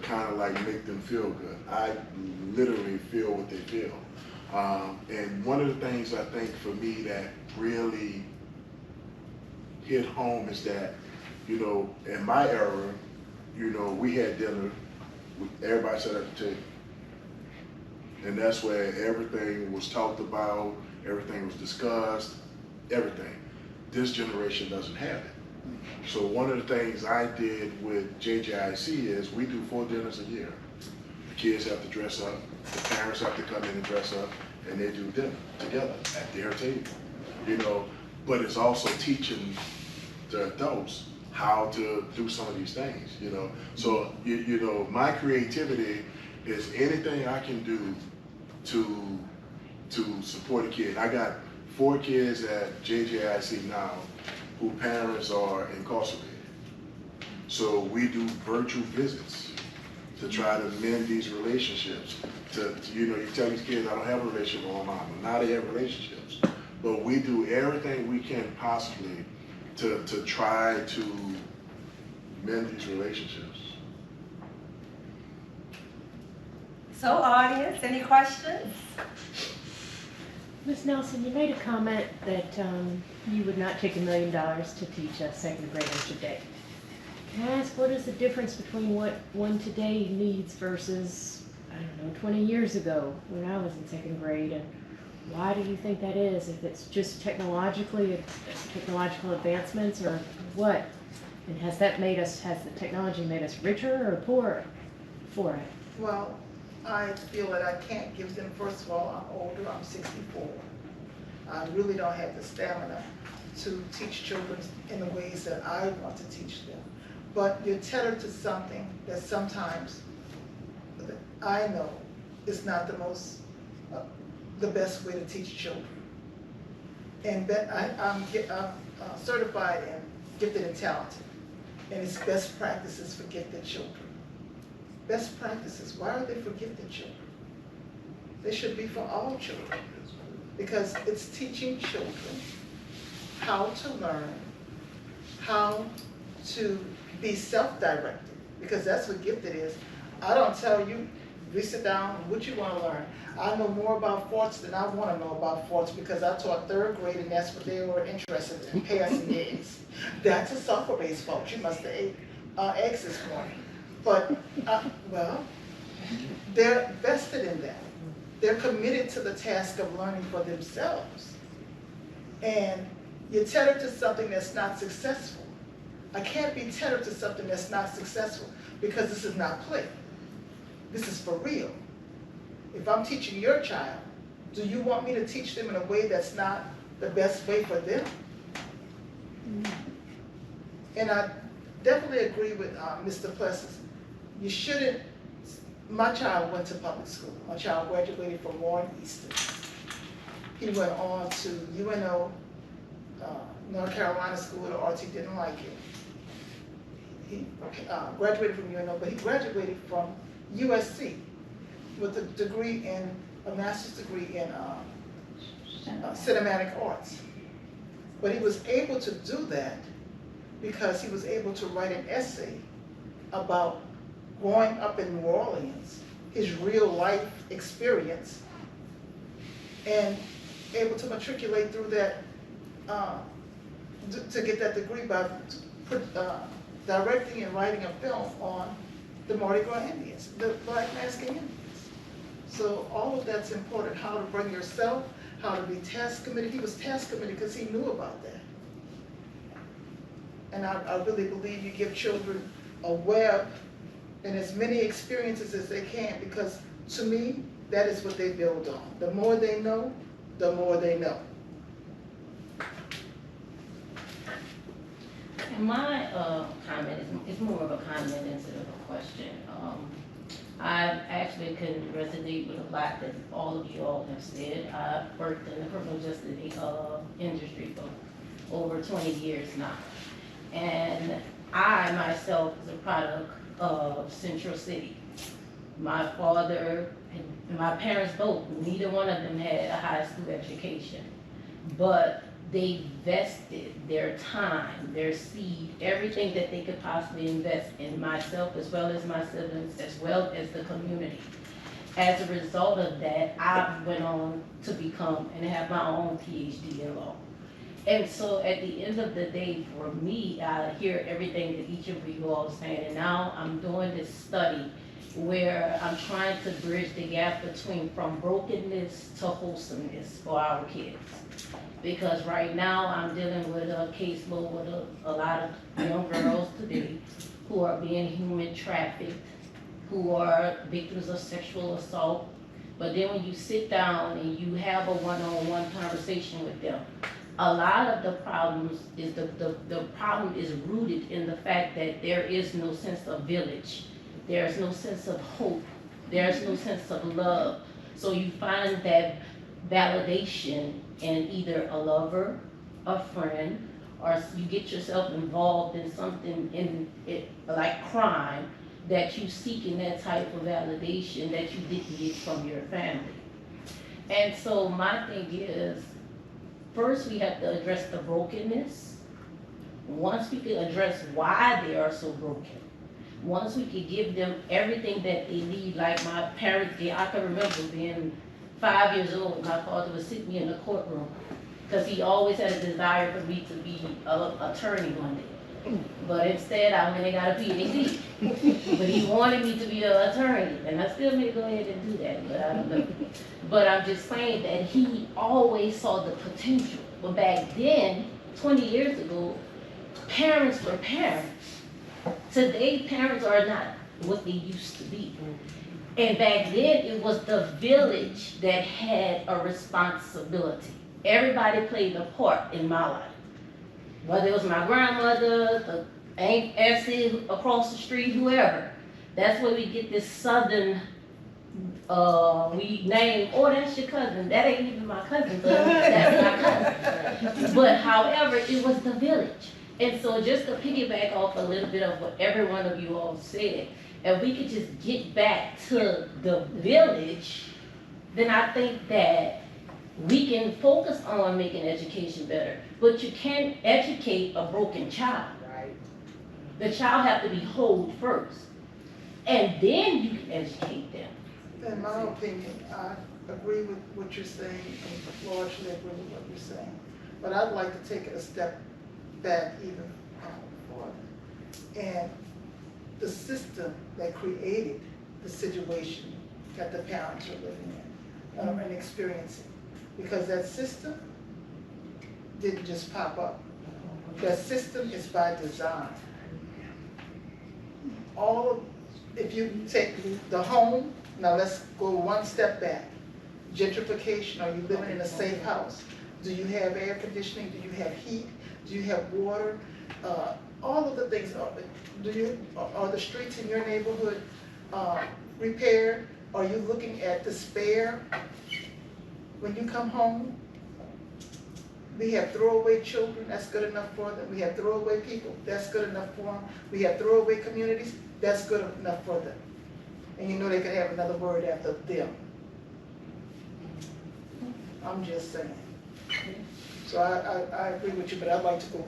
kind of like make them feel good. I literally feel what they feel. And one of the things I think for me that really hit home is that, you know, in my era, you know, we had dinner, everybody sat at the table. And that's where everything was talked about, everything was discussed, everything. This generation doesn't have it. So one of the things I did with JJIC is we do 4 dinners a year. The kids have to dress up, the parents have to come in and dress up, and they do dinner together at their table, you know. But it's also teaching the adults how to do some of these things, you know. So, you know, my creativity is anything I can do to support a kid. I got 4 kids at JJIC now whose parents are incarcerated. So we do virtual visits to try to mend these relationships. You know, you tell these kids, I don't have a relationship with my mom. Now they have relationships. But we do everything we can possibly to try to mend these relationships. So audience, any questions? Ms. Nelson, you made a comment that you would not take $1 million to teach a second grader today. Can I ask, what is the difference between what one today needs versus, I don't know, 20 years ago when I was in second grade? And why do you think that is? If it's just technological advancements or what? And has the technology made us richer or poorer for it? Well, I feel that I can't give them, first of all, I'm older, I'm 64. I really don't have the stamina to teach children in the ways that I want to teach them. But you're tethered to something that sometimes I know is not the best way to teach children. And I'm certified in gifted and talented, and it's best practices for gifted children. Best practices, why are they for gifted children? They should be for all children, because it's teaching children how to learn, how to be self-directed, because that's what gifted is. I don't tell you, we sit down, what you want to learn. I know more about forts than I want to know about forts, because I taught 3rd grade and that's what they were interested in, pears and eggs. That's a sulfur-based fault. You must have ate eggs this morning. But, well, they're vested in that. They're committed to the task of learning for themselves. And you're tethered to something that's not successful. I can't be tethered to something that's not successful, because this is not play. This is for real. If I'm teaching your child, do you want me to teach them in a way that's not the best way for them? And I definitely agree with Mr. Duplessis. You shouldn't, my child went to public school. My child graduated from Warren Easton. He went on to UNO, North Carolina School of Arts. He didn't like it. He graduated from UNO, but he graduated from USC with a master's degree in cinematic arts. But he was able to do that because he was able to write an essay about growing up in New Orleans, his real life experience, and able to matriculate through that, to get that degree by directing and writing a film on the Mardi Gras Indians, the Black masking Indians. So all of that's important, how to bring yourself, how to be task committed. He was task committed because he knew about that. And I really believe you give children a web and as many experiences as they can, because to me, that is what they build on. The more they know, the more they know. And my comment is more of a comment instead of a question. I actually can resonate with a lot that all of you all have said. I've worked in the criminal justice industry for over 20 years now. And I myself is a product of Central City. My father and my parents both, neither one of them had a high school education, but they vested their time, their seed, everything that they could possibly invest in myself as well as my siblings, as well as the community. As a result of that, I went on to become and have my own PhD in law. And so at the end of the day, for me, I hear everything that each of you all are saying, and now I'm doing this study where I'm trying to bridge the gap between from brokenness to wholesomeness for our kids. Because right now I'm dealing with a caseload with a lot of young girls today who are being human trafficked, who are victims of sexual assault. But then when you sit down and you have a one-on-one conversation with them, a lot of the problems is the problem is rooted in the fact that there is no sense of village. There's no sense of hope. There's no sense of love. So you find that validation in either a lover, a friend, or you get yourself involved in something in it like crime, that you seek in that type of validation that you didn't get from your family. And so my thing is, first we have to address the brokenness. Once we can address why they are so broken, once we can give them everything that they need, like my parents did. I can remember being 5 years old, my father would sit me in the courtroom because he always had a desire for me to be an attorney one day. But instead, I went and got a PhD. But he wanted me to be an attorney, and I still may go ahead and do that, but I don't know. But I'm just saying that he always saw the potential. But back then, 20 years ago, parents were parents. Today, parents are not what they used to be. And back then, it was the village that had a responsibility. Everybody played a part in my life. Whether it was my grandmother, the Aunt Essie across the street, whoever. That's where we get this southern, we name, oh, that's your cousin. That ain't even my cousin, but that's my cousin. But however, it was the village. And so just to piggyback off a little bit of what every one of you all said, if we could just get back to the village, then I think that we can focus on making education better. But you can't educate a broken child. Right. The child have to be whole first. And then you can educate them. In my opinion, I agree with what you're saying, and largely agree with what you're saying. But I'd like to take it a step back even further. And the system that created the situation that the parents are living in and experiencing. Because that system didn't just pop up. That system is by design. If you take the home, now let's go one step back. Gentrification, are you living in a safe house? Do you have air conditioning? Do you have heat? Do you have water? All of the things. Are the streets in your neighborhood repaired? Are you looking at despair when you come home? We have throwaway children, that's good enough for them. We have throwaway people, that's good enough for them. We have throwaway communities, that's good enough for them. And you know they could have another word after them. I'm just saying. So I agree with you, but I'd like to go,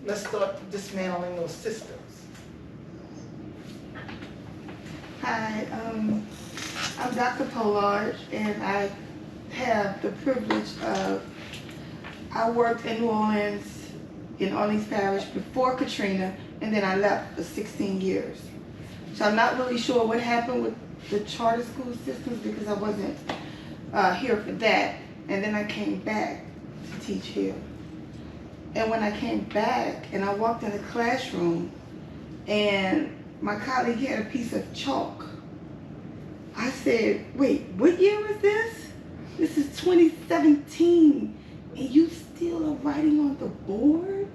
let's start dismantling those systems. Hi, I'm Dr. Pollard, and I have the privilege of, I worked in New Orleans, in Orleans Parish before Katrina, and then I left for 16 years. So I'm not really sure what happened with the charter school systems because I wasn't here for that. And then I came back to teach here. And when I came back and I walked in the classroom and my colleague had a piece of chalk, I said, wait, what year is this? This is 2017, and you still are writing on the board?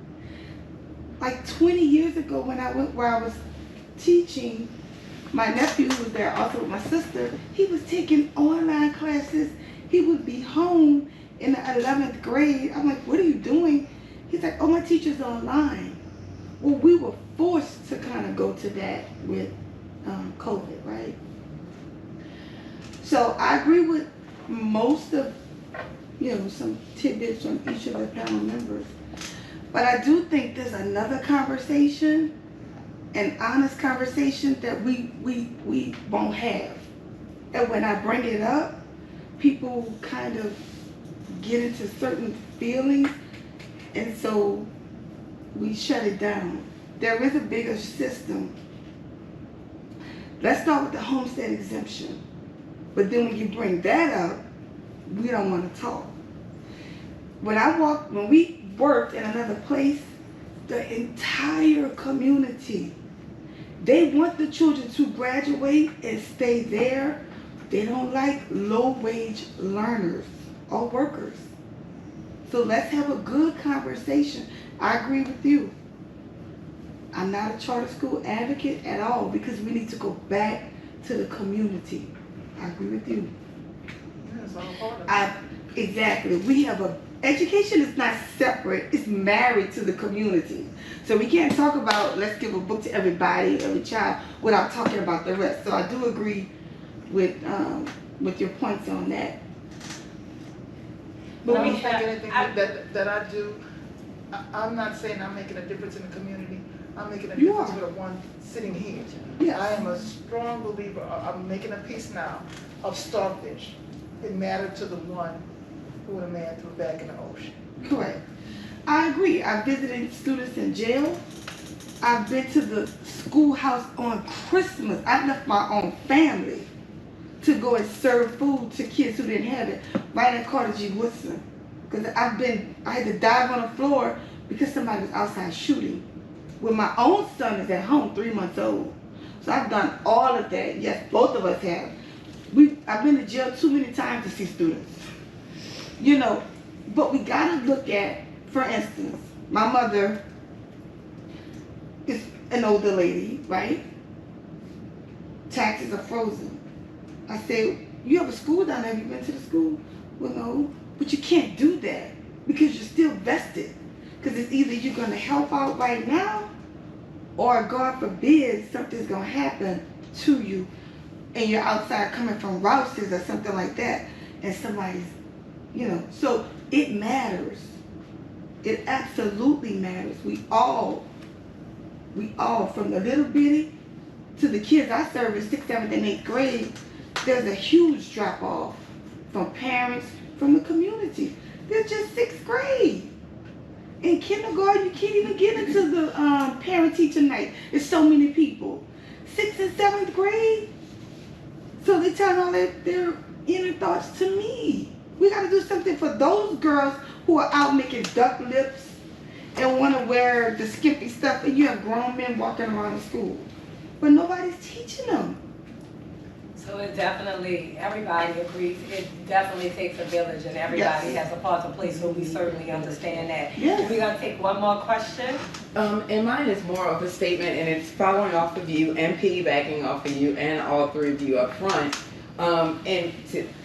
Like 20 years ago when I went where I was teaching, my nephew was there also with my sister. He was taking online classes. He would be home in the 11th grade. I'm like, what are you doing? He's like, oh, my teacher's online. Well, we were forced to kind of go to that with COVID, right? So I agree with most of, some tidbits from each of the panel members. But I do think there's another conversation, an honest conversation that we won't have. And when I bring it up, people kind of get into certain feelings, and so we shut it down. There is a bigger system. Let's start with the homestead exemption. But then when you bring that up, we don't want to talk. When we worked in another place, the entire community, they want the children to graduate and stay there. They don't like low-wage learners or workers. So let's have a good conversation. I agree with you. I'm not a charter school advocate at all because we need to go back to the community. I agree with you. Yeah, it's all part of it. Exactly. We have education is not separate, it's married to the community. So we can't talk about let's give a book to everybody, every child, without talking about the rest. So I do agree with your points on that. But No, I don't think I- anything that I do, I'm not saying I'm making a difference in the community. I'm making a You difference are. with the one sitting here. Yes. I am a strong believer, I'm making a piece now of starfish. It mattered to the one who a man threw back in the ocean. Correct. I agree. I've visited students in jail. I've been to the schoolhouse on Christmas. I left my own family to go and serve food to kids who didn't have it, right in Carter G. Woodson. Because I had to dive on the floor because somebody was outside shooting. When my own son is at home, 3 months old. So I've done all of that. Yes, both of us have. I've been to jail too many times to see students. You know, but we gotta look at, for instance, my mother is an older lady, right? Taxes are frozen. I said, you have a school down there, have you been to the school? Well, no, but you can't do that because you're still vested. Because it's either you're gonna help out right now or God forbid something's gonna happen to you and you're outside coming from Rouse's or something like that and somebody's, you know, so it matters. It absolutely matters. We all, from the little bitty to the kids I serve in 6th, 7th, and 8th grade, there's a huge drop off from parents, from the community. They're just 6th grade. In kindergarten, you can't even get into the parent-teacher night. There's so many people. 6th and 7th grade. So they tell all their inner thoughts to me. We got to do something for those girls who are out making duck lips and want to wear the skimpy stuff, and you have grown men walking around the school. But nobody's teaching them. So it definitely, everybody agrees, it definitely takes a village and everybody has a part to play, so we certainly understand that. Yes. We're gonna take one more question. And mine is more of a statement, and it's following off of you and piggybacking off of you and all three of you up front. And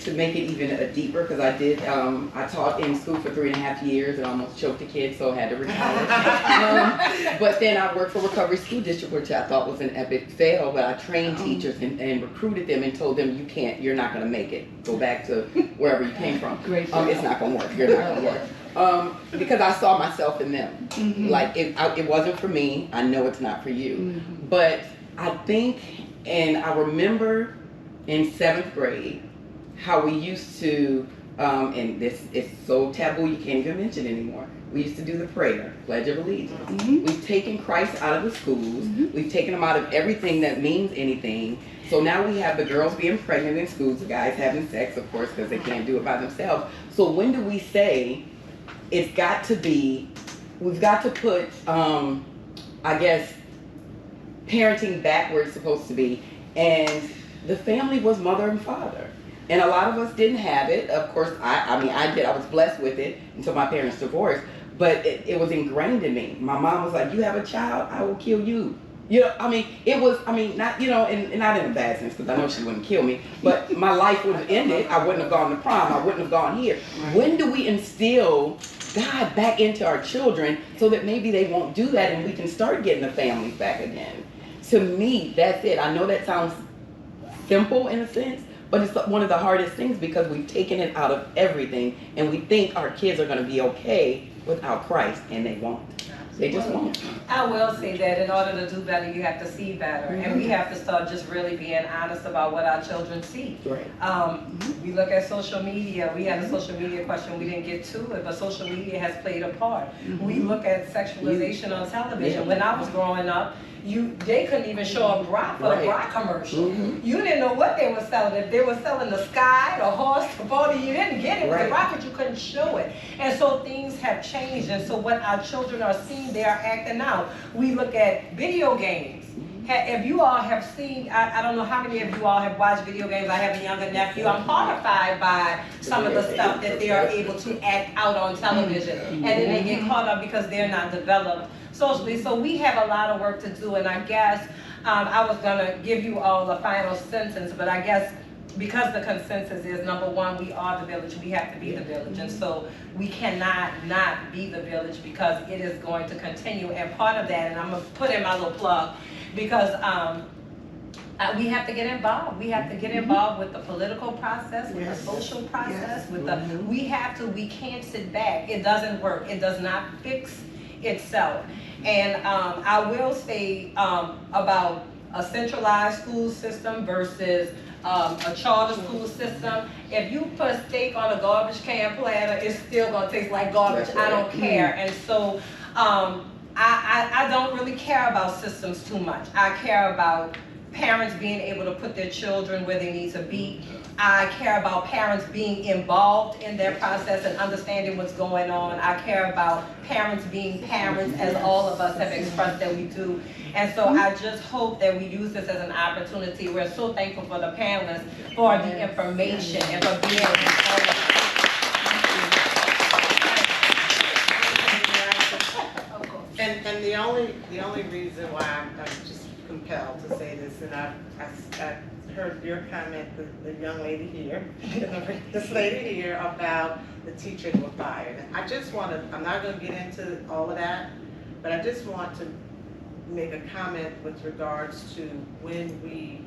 to make it even deeper, because I taught in school for 3.5 years and almost choked a kid, so I had to retire. But then I worked for Recovery School District, which I thought was an epic fail, but I trained teachers and recruited them and told them, you're not gonna make it. Go back to wherever you came from. It's not gonna work, you're not gonna work. Because I saw myself in them. Mm-hmm. Like, it wasn't for me, I know it's not for you. Mm-hmm. But I think, and I remember in 7th grade, how we used to, and this is so taboo you can't even mention anymore. We used to do the prayer, Pledge of Allegiance. Mm-hmm. We've taken Christ out of the schools. Mm-hmm. We've taken him out of everything that means anything. So now we have the girls being pregnant in schools, the guys having sex, of course, because they can't do it by themselves. So when do we say it's got to be, we've got to put, I guess, parenting back where it's supposed to be, and the family was mother and father. And a lot of us didn't have it. Of course, I did. I was blessed with it until my parents divorced. But it was ingrained in me. My mom was like, you have a child, I will kill you. You know, it was, not, and not in a bad sense, because I know she wouldn't kill me, but my life would have ended. I wouldn't have gone to prom. I wouldn't have gone here. When do we instill God back into our children so that maybe they won't do that and we can start getting the families back again? To me, that's it. I know that sounds simple in a sense, but it's one of the hardest things because we've taken it out of everything and we think our kids are going to be okay without Christ, and they won't. They just won't. I will say that in order to do better, you have to see better. And we have to start just really being honest about what our children see. Right. We look at social media. We had a social media question. We didn't get to it, but social media has played a part. We look at sexualization on television. When I was growing up, they couldn't even show a bra for a bra commercial. You didn't know what they were selling. If they were selling the sky, the horse, the pony, you didn't get it with the rocket, you couldn't show it. And so things have changed. And so what our children are seeing, they are acting out. We look at video games. If you all have seen, I don't know how many of you all have watched video games. I have a younger nephew. I'm horrified by some of the stuff that they are able to act out on television. And then they get caught up because they're not developed socially. So we have a lot of work to do. And I guess I was gonna give you all a final sentence, but I guess because the consensus is, number one, we are the village, we have to be the village. And so we cannot not be the village because it is going to continue. And part of that, and I'm gonna put in my little plug, because we have to get involved. We have to get involved with the political process, with the social process, with the, we can't sit back. It doesn't work. It does not fix itself. And I will say about a centralized school system versus a charter school system. If you put steak on a garbage can platter, it's still gonna taste like garbage. I don't care. And so I don't really care about systems too much. I care about parents being able to put their children where they need to be. I care about parents being involved in their process and understanding what's going on. I care about parents being parents, as all of us have expressed that we do. And so I just hope that we use this as an opportunity. We're so thankful for the panelists, for the information, and for being involved. And the only reason why I'm just compelled to say this, and I heard your comment, the young lady here, this lady here, about the teachers were fired. And I just want to, I'm not going to get into all of that, but I just want to make a comment with regards to when we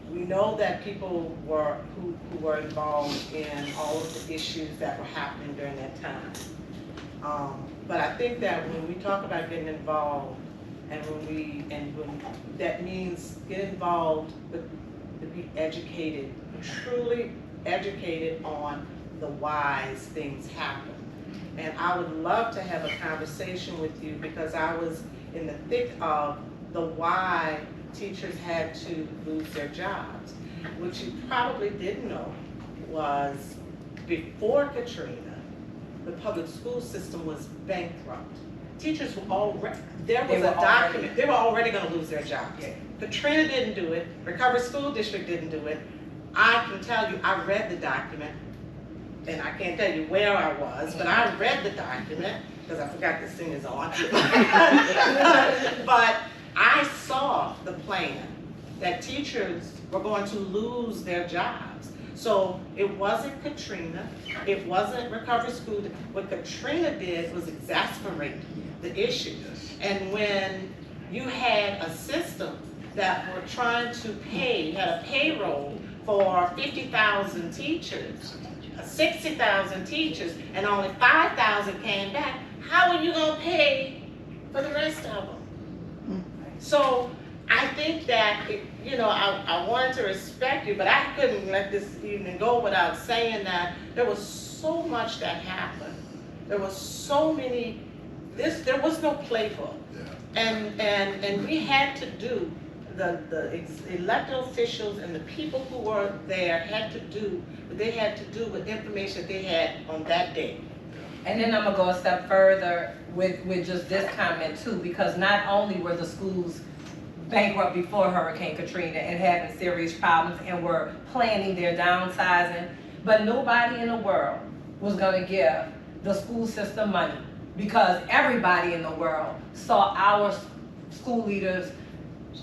know that people were who were involved in all of the issues that were happening during that time. But I think that when we talk about getting involved, and when that means get involved, but to be educated, truly educated on the whys things happen. And I would love to have a conversation with you, because I was in the thick of the why teachers had to lose their jobs. What you probably didn't know was before Katrina, the public school system was bankrupt. Teachers were already, there was a document, they were already gonna lose their jobs. Yeah. Katrina didn't do it, Recovery School District didn't do it. I can tell you, I read the document, and I can't tell you where I was, but I read the document, because I forgot this thing is on. But I saw the plan that teachers were going to lose their jobs. So it wasn't Katrina, it wasn't Recovery School. What Katrina did was exasperate the issue. And when you had a system that were trying to pay, had a payroll for 50,000 teachers, 60,000 teachers, and only 5,000 came back, how are you gonna pay for the rest of them? So I think that, I wanted to respect you, but I couldn't let this evening go without saying that there was so much that happened. There was so many, there was no playbook. And we had to do, the elected officials and the people who were there had to do what they had to do with information they had on that day. And then I'm gonna go a step further with just this comment too, because not only were the schools bankrupt before Hurricane Katrina and having serious problems and were planning their downsizing, but nobody in the world was gonna give the school system money, because everybody in the world saw our school leaders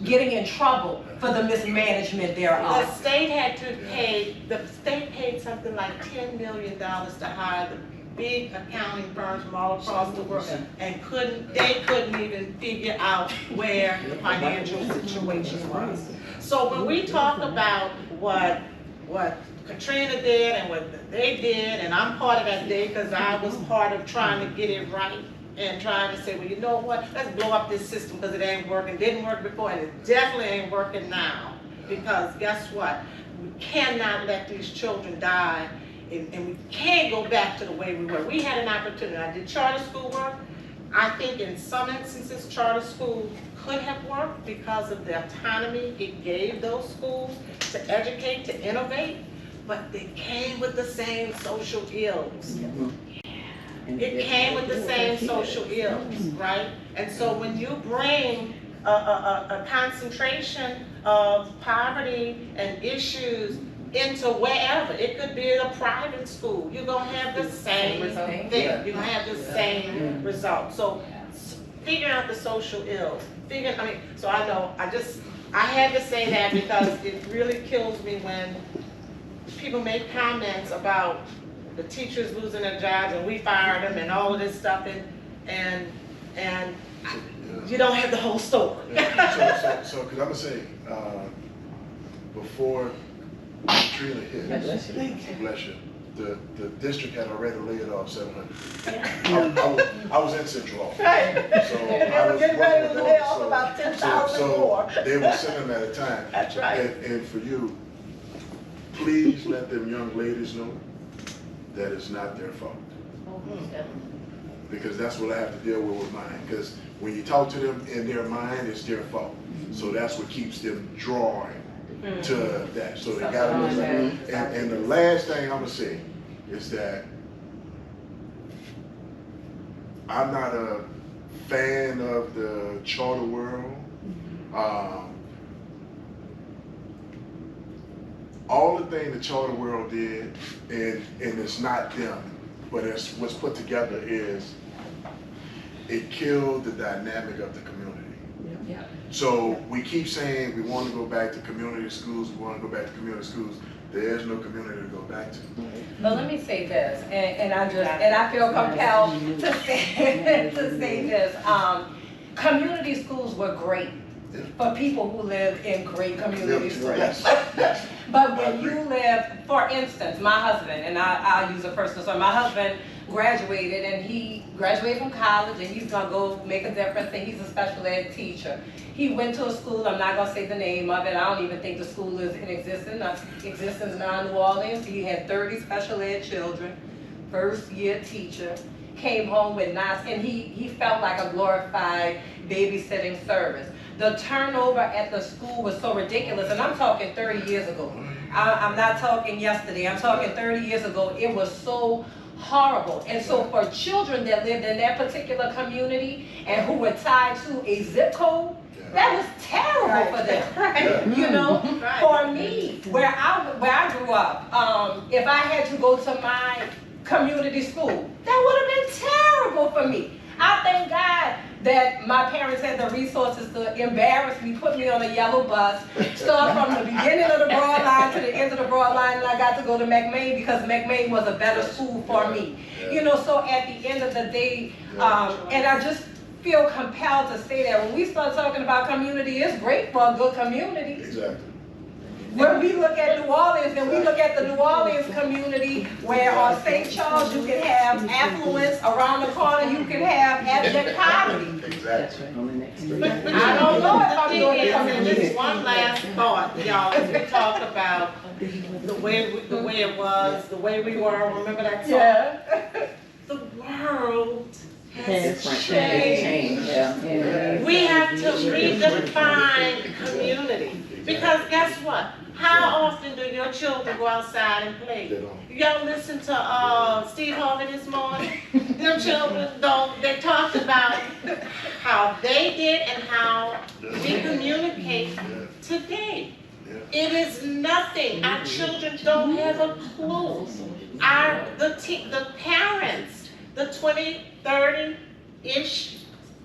getting in trouble for the mismanagement thereof. The state had to pay, the state paid something like $10 million to hire the big accounting firms from all across the world, and they couldn't even figure out where the financial situation was. So when we talk about what Katrina did and what they did, and I'm part of that day because I was part of trying to get it right and trying to say, well, you know what, let's blow up this system because it ain't working. Didn't work before, and it definitely ain't working now, because guess what? We cannot let these children die. And we can't go back to the way we were. We had an opportunity. I did charter school work. I think in some instances, charter school could have worked because of the autonomy it gave those schools to educate, to innovate, but they came with the same social ills. It came with the same social ills, right? And so when you bring a concentration of poverty and issues into wherever. It could be a private school. You're gonna have the same thing. You're gonna have the same result. So figuring out the social ills. So I know, I had to say that because it really kills me when people make comments about the teachers losing their jobs and we fired them and all of this stuff and you don't have the whole story. So, because I'm gonna say, before Katrina hit, bless you, the district had already laid off 700. I was in Central Office. Right. So And I they were was getting ready to working lay with off them, about 10,000 so more. they were sending them at a time. That's right. And for you, please let them young ladies know that it's not their fault. Because that's what I have to deal with mine. Because when you talk to them in their mind, it's their fault. So that's what keeps them drawing to that. So they gotta look like that. And the last thing I'm gonna say is that I'm not a fan of the charter world. All the thing the charter world did, and it's not them, but it's what's put together is it killed the dynamic of the community. Yeah. So we keep saying we want to go back to community schools, we want to go back to community schools. There's no community to go back to. But let me say this, and I feel compelled to say this. Community schools were great for people who live in great community schools. Yes. But when you live, for instance, my husband, and I'll use a personal story, my husband graduated, and he graduated from college, and he's gonna go make a difference, and he's a special ed teacher. He went to a school, I'm not gonna say the name of it, I don't even think the school is in existence now in New Orleans. He had 30 special ed children, first year teacher, came home with and he felt like a glorified babysitting service. The turnover at the school was so ridiculous, and I'm talking 30 years ago. I'm not talking yesterday, I'm talking 30 years ago. It was so horrible. And so for children that lived in that particular community and who were tied to a zip code, that was terrible for them. You know, for me, where I grew up, if I had to go to my community school, that would have been terrible for me. I thank God that my parents had the resources to embarrass me, put me on a yellow bus, start from the beginning of the broad line to the end of the broad line, and I got to go to McMain because McMain was a better school for me. You know, so at the end of the day, and I just feel compelled to say that when we start talking about community, it's great for a good community. Exactly. When we look at New Orleans, and we look at the New Orleans community, where on St. Charles you can have affluence, around the corner you can have abject poverty. Exactly. I don't know if I'm doing it community. Just one last thought, y'all, as we talk about the way it was, the way we were, remember that song? Yeah. The world has changed. Yeah. We have to redefine community. Because guess what? How often do your children go outside and play? They don't. Y'all listen to Steve Harvey this morning? Them children don't. They talked about how they did and how we communicate today. It is nothing. Our children don't have a clue. The parents, the 20, 30-ish,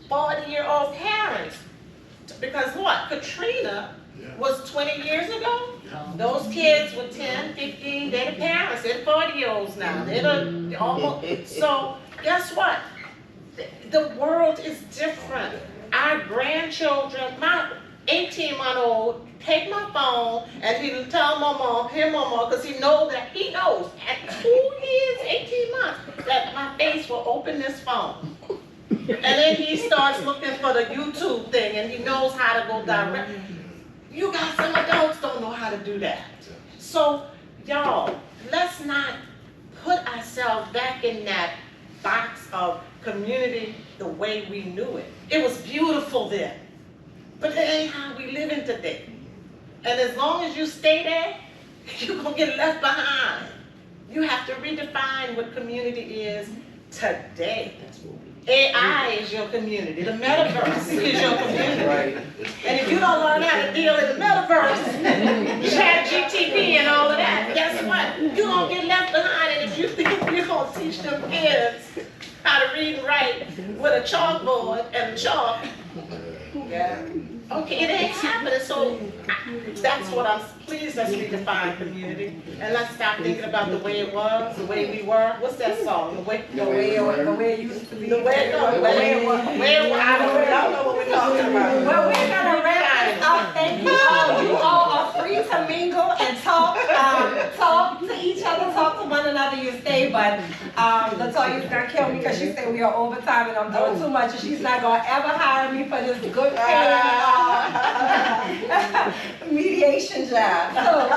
40-year-old parents, because what? Katrina was 20 years ago. Those kids were 10, 15, they're the parents, they're 40-year-olds now. They're almost, so guess what? The world is different. Our grandchildren, my 18-month-old, take my phone and he'll tell mama, because he knows at 2 years, 18 months, that my face will open this phone. And then he starts looking for the YouTube thing and he knows how to go direct. You guys, some adults don't know how to do that. So, y'all, let's not put ourselves back in that box of community the way we knew it. It was beautiful then, but it ain't how we living today. And as long as you stay there, you're gonna get left behind. You have to redefine what community is today. AI is your community. The metaverse is your community. Right. And if you don't learn how to deal in the metaverse, chat GTP and all of that, guess what? You're gonna get left behind. And if you think you're gonna teach them kids how to read and write with a chalkboard and a chalk, yeah. Okay, it ain't happening. So that's what I'm pleased. Let's redefine community, and let's stop thinking about the way it was, the way we were. What's that song? The way it used to be. the way it was. I don't know what we're talking about. Well, we're gonna wrap this up. Thank you all. You all are free to mingle and talk, talk to each other, talk to one another. You stay, but Latonia's gonna kill me because she said we are overtime and I'm doing too much, and she's not gonna ever hire me for this good paying mediation job. So